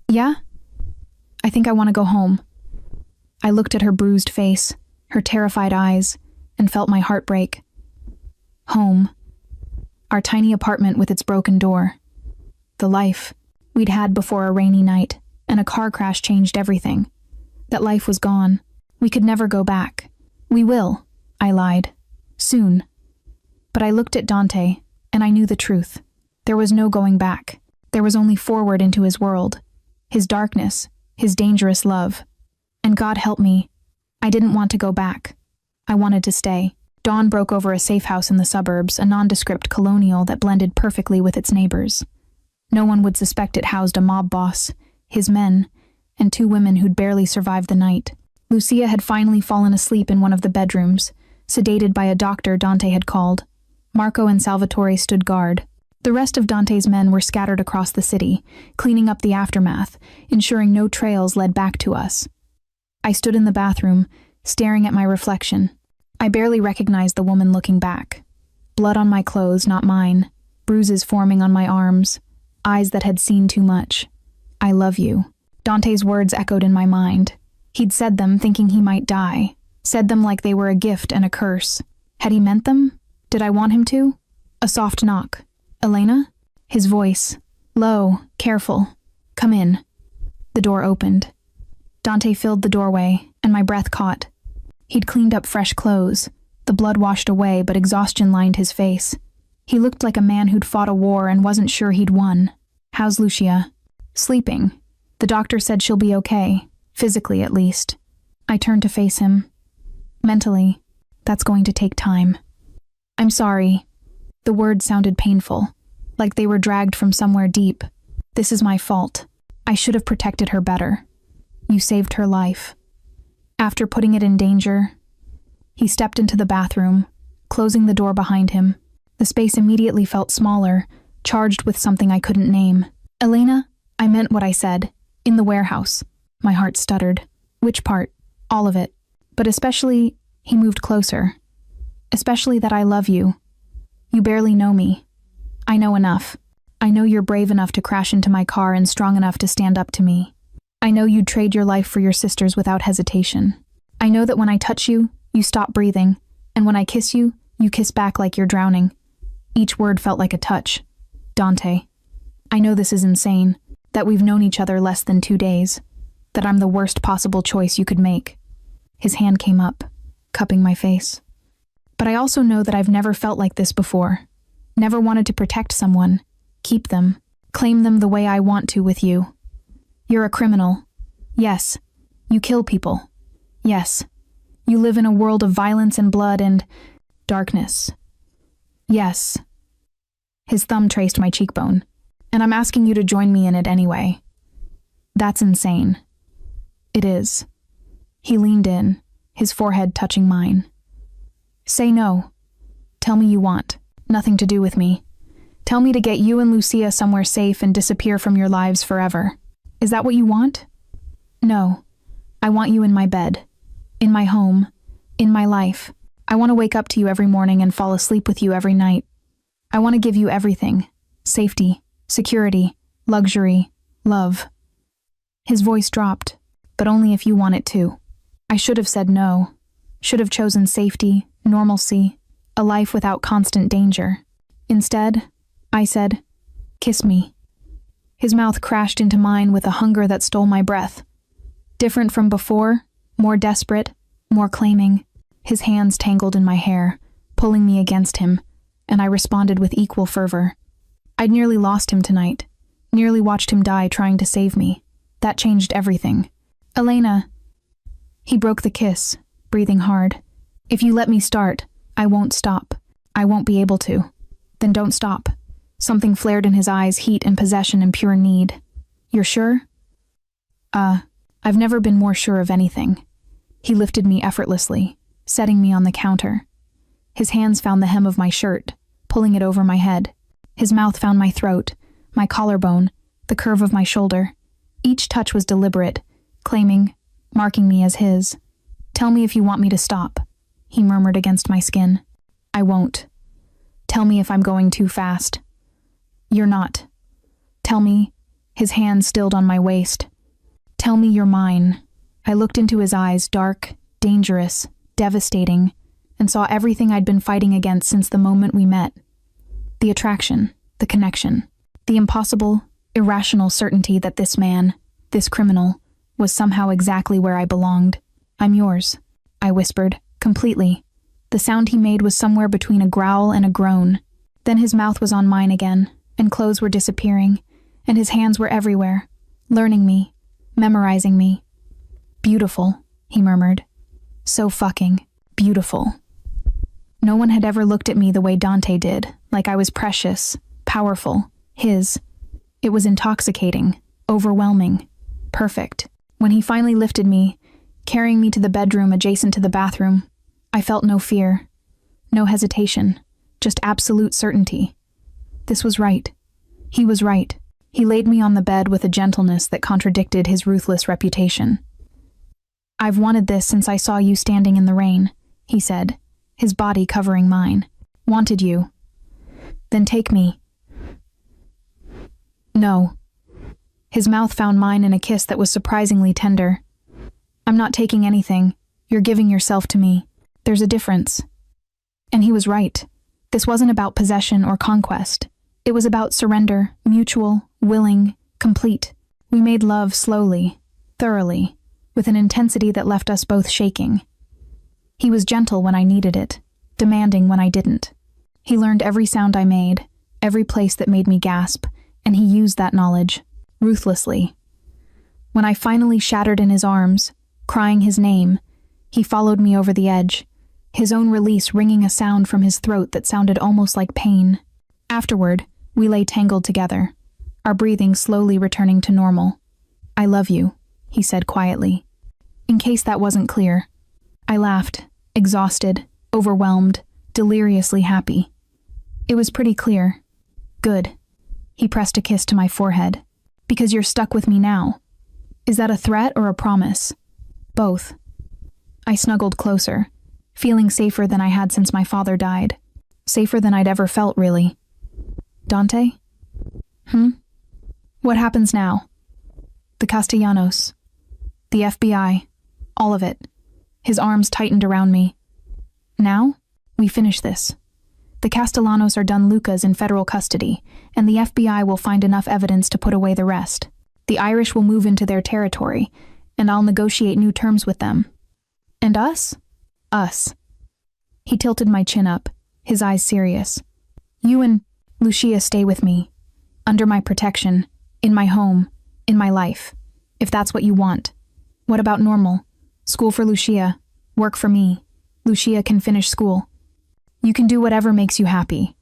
Yeah? I think I want to go home. I looked at her bruised face, her terrified eyes, and felt my heart break. Home. Our tiny apartment with its broken door. The life we'd had before a rainy night, and a car crash changed everything. That life was gone. We could never go back. We will, I lied. Soon. But I looked at Dante, and I knew the truth. There was no going back. There was only forward into his world, his darkness, his dangerous love. And God help me, I didn't want to go back. I wanted to stay. Dawn broke over a safe house in the suburbs, a nondescript colonial that blended perfectly with its neighbors. No one would suspect it housed a mob boss, his men, and 2 women who'd barely survived the night. Lucia had finally fallen asleep in one of the bedrooms, sedated by a doctor Dante had called. Marco and Salvatore stood guard. The rest of Dante's men were scattered across the city, cleaning up the aftermath, ensuring no trails led back to us. I stood in the bathroom, staring at my reflection. I barely recognized the woman looking back. Blood on my clothes, not mine. Bruises forming on my arms. Eyes that had seen too much. I love you. Dante's words echoed in my mind. He'd said them thinking he might die. Said them like they were a gift and a curse. Had he meant them? Did I want him to? A soft knock. Elena? His voice. Low, careful. Come in. The door opened. Dante filled the doorway, and my breath caught. He'd cleaned up fresh clothes. The blood washed away, but exhaustion lined his face. He looked like a man who'd fought a war and wasn't sure he'd won. How's Lucia? Sleeping. The doctor said she'll be okay, physically at least. I turned to face him. Mentally, that's going to take time. I'm sorry. The words sounded painful, like they were dragged from somewhere deep. This is my fault. I should have protected her better. You saved her life. After putting it in danger, he stepped into the bathroom, closing the door behind him. The space immediately felt smaller, charged with something I couldn't name. Elena, I meant what I said. In the warehouse. My heart stuttered. Which part? All of it. But especially, he moved closer. Especially that I love you. You barely know me. I know enough. I know you're brave enough to crash into my car and strong enough to stand up to me. I know you'd trade your life for your sister's without hesitation. I know that when I touch you, you stop breathing, and when I kiss you, you kiss back like you're drowning. Each word felt like a touch. Dante. I know this is insane, that we've known each other less than 2 days, that I'm the worst possible choice you could make. His hand came up, cupping my face. But I also know that I've never felt like this before. Never wanted to protect someone, keep them, claim them the way I want to with you. You're a criminal. Yes. You kill people. Yes. You live in a world of violence and blood and darkness. Yes. His thumb traced my cheekbone. And I'm asking you to join me in it anyway. That's insane. It is. He leaned in, his forehead touching mine. Say no. Tell me you want. Nothing to do with me. Tell me to get you and Lucia somewhere safe and disappear from your lives forever. Is that what you want? No. I want you in my bed. In my home. In my life. I want to wake up to you every morning and fall asleep with you every night. I want to give you everything. Safety. Security. Luxury. Love. His voice dropped, but only if you want it to. I should have said no. Should have chosen safety, normalcy, a life without constant danger. Instead, I said, kiss me. His mouth crashed into mine with a hunger that stole my breath. Different from before, more desperate, more claiming. His hands tangled in my hair, pulling me against him, and I responded with equal fervor. I'd nearly lost him tonight, nearly watched him die trying to save me. That changed everything. Elena. He broke the kiss, breathing hard. If you let me start, I won't stop. I won't be able to. Then don't stop. Something flared in his eyes, heat and possession and pure need. You're sure? I've never been more sure of anything. He lifted me effortlessly, setting me on the counter. His hands found the hem of my shirt, pulling it over my head. His mouth found my throat, my collarbone, the curve of my shoulder. Each touch was deliberate, claiming, marking me as his. Tell me if you want me to stop, he murmured against my skin. I won't. Tell me if I'm going too fast. You're not. Tell me, his hand stilled on my waist. Tell me you're mine. I looked into his eyes, dark, dangerous, devastating, and saw everything I'd been fighting against since the moment we met. The attraction, the connection, the impossible, irrational certainty that this man, this criminal, was somehow exactly where I belonged. I'm yours, I whispered, completely. The sound he made was somewhere between a growl and a groan. Then his mouth was on mine again, and clothes were disappearing, and his hands were everywhere, learning me, memorizing me. Beautiful, he murmured. So fucking beautiful. No one had ever looked at me the way Dante did, like I was precious, powerful, his. It was intoxicating, overwhelming, perfect. When he finally lifted me, carrying me to the bedroom adjacent to the bathroom, I felt no fear, no hesitation, just absolute certainty. This was right. He was right. He laid me on the bed with a gentleness that contradicted his ruthless reputation. I've wanted this since I saw you standing in the rain, he said, his body covering mine. Wanted you. Then take me. No. His mouth found mine in a kiss that was surprisingly tender. I'm not taking anything. You're giving yourself to me. There's a difference. And he was right. This wasn't about possession or conquest. It was about surrender, mutual, willing, complete. We made love slowly, thoroughly, with an intensity that left us both shaking. He was gentle when I needed it, demanding when I didn't. He learned every sound I made, every place that made me gasp, and he used that knowledge, ruthlessly. When I finally shattered in his arms, crying his name, he followed me over the edge, his own release ringing a sound from his throat that sounded almost like pain. Afterward, we lay tangled together, our breathing slowly returning to normal. I love you, he said quietly. In case that wasn't clear, I laughed, exhausted, overwhelmed, deliriously happy. It was pretty clear. Good. He pressed a kiss to my forehead. Because you're stuck with me now. Is that a threat or a promise? Both. I snuggled closer, feeling safer than I had since my father died. Safer than I'd ever felt, really. Dante? What happens now? The Castellanos. The FBI. All of it. His arms tightened around me. Now, we finish this. The Castellanos are Don Lucas in federal custody, and the FBI will find enough evidence to put away the rest. The Irish will move into their territory, and I'll negotiate new terms with them. And us? Us. He tilted my chin up, his eyes serious. You and Lucia stay with me, under my protection, in my home, in my life, if that's what you want. What about normal? School for Lucia, work for me. Lucia can finish school. You can do whatever makes you happy,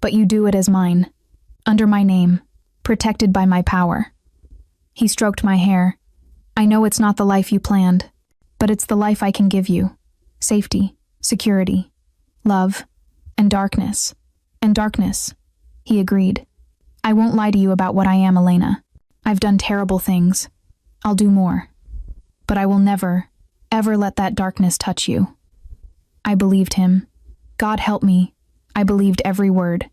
but you do it as mine, under my name, protected by my power. He stroked my hair. I know it's not the life you planned, but it's the life I can give you. Safety, security, love, and darkness. And darkness, he agreed. I won't lie to you about what I am, Elena. I've done terrible things. I'll do more. But I will never, ever let that darkness touch you. I believed him. God help me. I believed every word.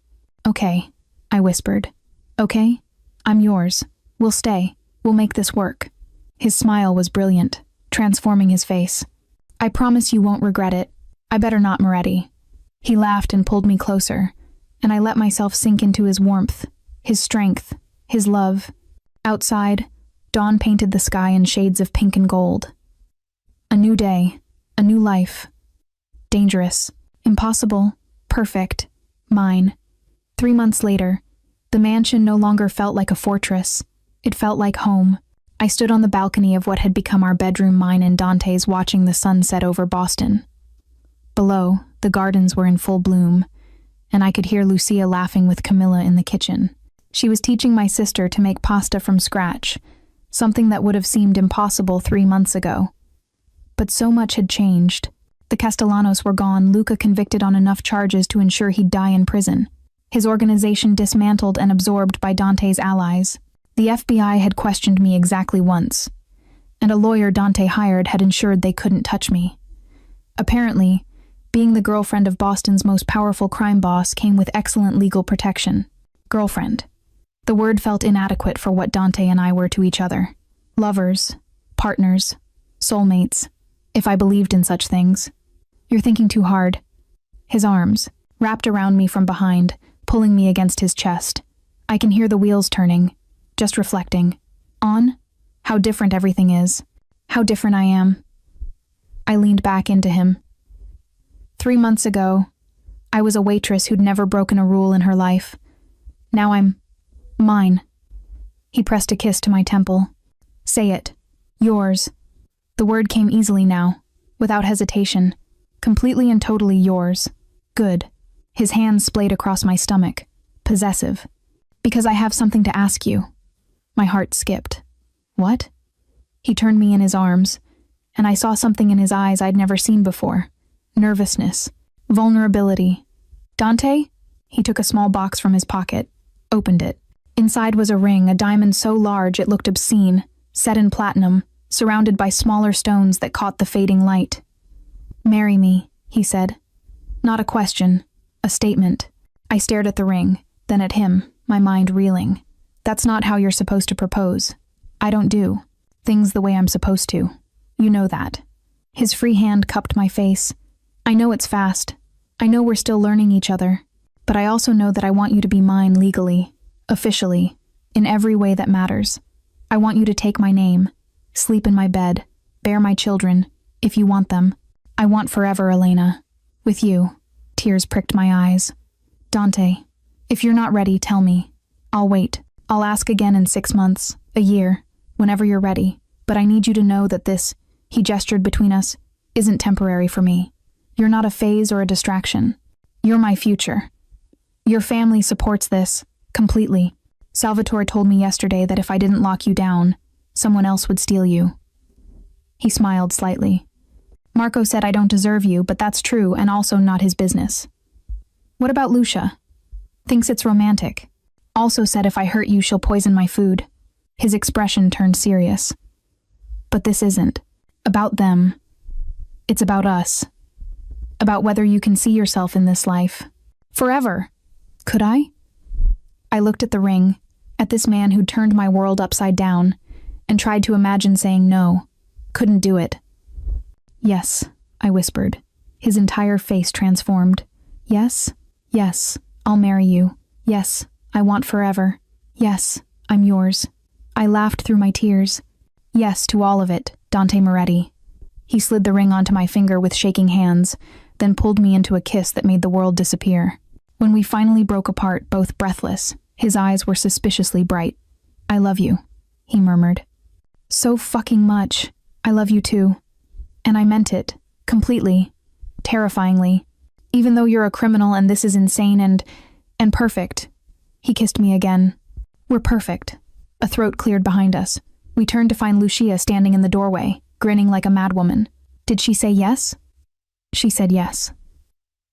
Okay, I whispered. Okay? I'm yours. We'll stay. We'll make this work. His smile was brilliant, transforming his face. I promise you won't regret it. I better not, Moretti. He laughed and pulled me closer, and I let myself sink into his warmth, his strength, his love. Outside, dawn painted the sky in shades of pink and gold. A new day, a new life. Dangerous, impossible, perfect, mine. 3 months later, the mansion no longer felt like a fortress. It felt like home. I stood on the balcony of what had become our bedroom, mine and Dante's, watching the sun set over Boston. Below, the gardens were in full bloom, and I could hear Lucia laughing with Camilla in the kitchen. She was teaching my sister to make pasta from scratch, something that would have seemed impossible 3 months ago. But so much had changed. The Castellanos were gone, Luca convicted on enough charges to ensure he'd die in prison. His organization dismantled and absorbed by Dante's allies. The FBI had questioned me exactly once, and a lawyer Dante hired had ensured they couldn't touch me. Apparently, being the girlfriend of Boston's most powerful crime boss came with excellent legal protection. Girlfriend. The word felt inadequate for what Dante and I were to each other. Lovers, partners, soulmates, if I believed in such things. You're thinking too hard. His arms, wrapped around me from behind, pulling me against his chest. I can hear the wheels turning, just reflecting. On how different everything is. How different I am. I leaned back into him. 3 months ago, I was a waitress who'd never broken a rule in her life. Now I'm mine. He pressed a kiss to my temple. Say it. Yours. The word came easily now, without hesitation. Completely and totally yours. Good. His hands splayed across my stomach. Possessive. Because I have something to ask you. My heart skipped. What? He turned me in his arms, and I saw something in his eyes I'd never seen before. Nervousness. Vulnerability. Dante? He took a small box from his pocket, opened it. Inside was a ring, a diamond so large it looked obscene, set in platinum, surrounded by smaller stones that caught the fading light. Marry me, he said. Not a question, a statement. I stared at the ring, then at him, my mind reeling. That's not how you're supposed to propose. I don't do things the way I'm supposed to. You know that. His free hand cupped my face. I know it's fast. I know we're still learning each other. But I also know that I want you to be mine legally, officially, in every way that matters. I want you to take my name, sleep in my bed, bear my children, if you want them. I want forever, Elena. With you. Tears pricked my eyes. Dante, if you're not ready, tell me. I'll wait. I'll ask again in 6 months, a year, whenever you're ready. But I need you to know that this, he gestured between us, isn't temporary for me. You're not a phase or a distraction. You're my future. Your family supports this, completely. Salvatore told me yesterday that if I didn't lock you down, someone else would steal you. He smiled slightly. Marco said I don't deserve you, but that's true and also not his business. What about Lucia? Thinks it's romantic. Also said if I hurt you, she'll poison my food. His expression turned serious. But this isn't about them. It's about us. About whether you can see yourself in this life. Forever. Could I? I looked at the ring, at this man who'd turned my world upside down, and tried to imagine saying no. Couldn't do it. Yes, I whispered. His entire face transformed. Yes, yes, I'll marry you. Yes, I want forever. Yes, I'm yours. I laughed through my tears. Yes to all of it, Dante Moretti. He slid the ring onto my finger with shaking hands, then pulled me into a kiss that made the world disappear. When we finally broke apart, both breathless, his eyes were suspiciously bright. I love you, he murmured. So fucking much. I love you too. And I meant it, completely, terrifyingly. Even though you're a criminal and this is insane and perfect. He kissed me again. We're perfect. A throat cleared behind us. We turned to find Lucia standing in the doorway, grinning like a madwoman. Did she say yes? She said yes.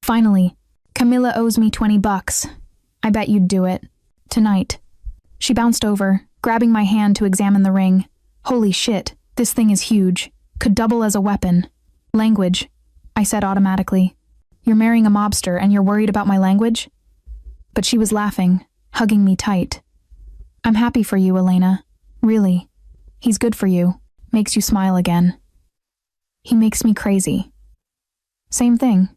Finally, Camilla owes me $20. I bet you'd do it. Tonight. She bounced over, grabbing my hand to examine the ring. Holy shit, this thing is huge. Could double as a weapon. Language, I said automatically. You're marrying a mobster and you're worried about my language? But she was laughing, hugging me tight. I'm happy for you, Elena. Really. He's good for you. Makes you smile again. He makes me crazy. Same thing.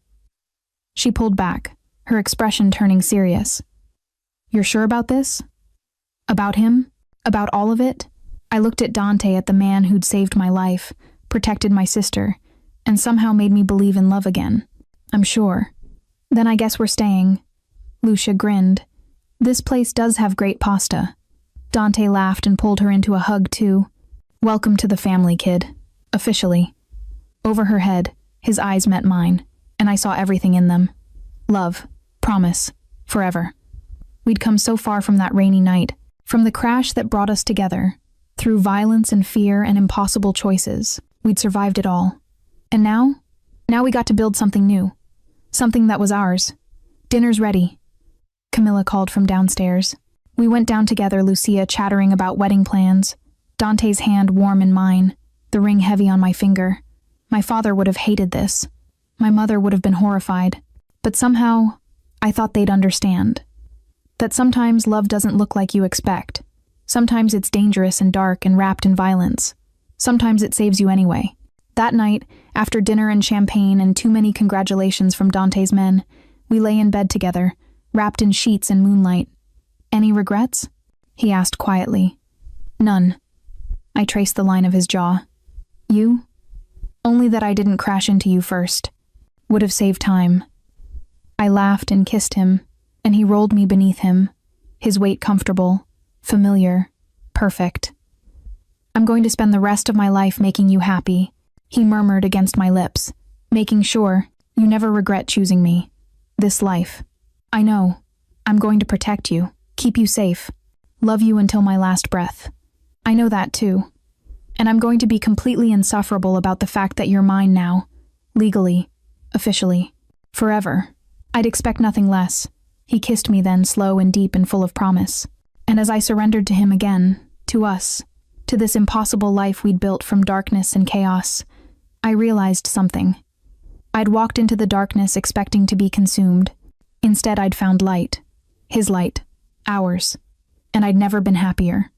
She pulled back, her expression turning serious. You're sure about this? About him? About all of it? I looked at Dante, at the man who'd saved my life, protected my sister, and somehow made me believe in love again. I'm sure. Then I guess we're staying. Lucia grinned. This place does have great pasta. Dante laughed and pulled her into a hug too. Welcome to the family, kid. Officially. Over her head, his eyes met mine, and I saw everything in them. Love, promise, forever. We'd come so far from that rainy night, from the crash that brought us together. Through violence and fear and impossible choices, we'd survived it all. And now we got to build something new. Something that was ours. Dinner's ready. Camilla called from downstairs. We went down together, Lucia chattering about wedding plans. Dante's hand warm in mine, the ring heavy on my finger. My father would have hated this. My mother would have been horrified. But somehow, I thought they'd understand. That sometimes love doesn't look like you expect. Sometimes it's dangerous and dark and wrapped in violence. Sometimes it saves you anyway. That night, after dinner and champagne and too many congratulations from Dante's men, we lay in bed together, wrapped in sheets and moonlight. "Any regrets?" he asked quietly. "None." I traced the line of his jaw. "You?" "Only that I didn't crash into you first. Would have saved time." I laughed and kissed him, and he rolled me beneath him, his weight comfortable, familiar, perfect. "I'm going to spend the rest of my life making you happy," he murmured against my lips, "making sure you never regret choosing me. This life. I know. I'm going to protect you, keep you safe, love you until my last breath. I know that too. And I'm going to be completely insufferable about the fact that you're mine now, legally, officially, forever. I'd expect nothing less." He kissed me then, slow and deep and full of promise. And as I surrendered to him again, to us, to this impossible life we'd built from darkness and chaos, I realized something. I'd walked into the darkness expecting to be consumed. Instead, I'd found light. His light. Ours. And I'd never been happier.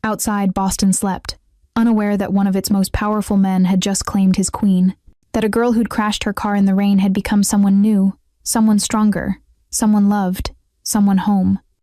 Outside, Boston slept, unaware that one of its most powerful men had just claimed his queen, that a girl who'd crashed her car in the rain had become someone new, someone stronger, someone loved, someone home.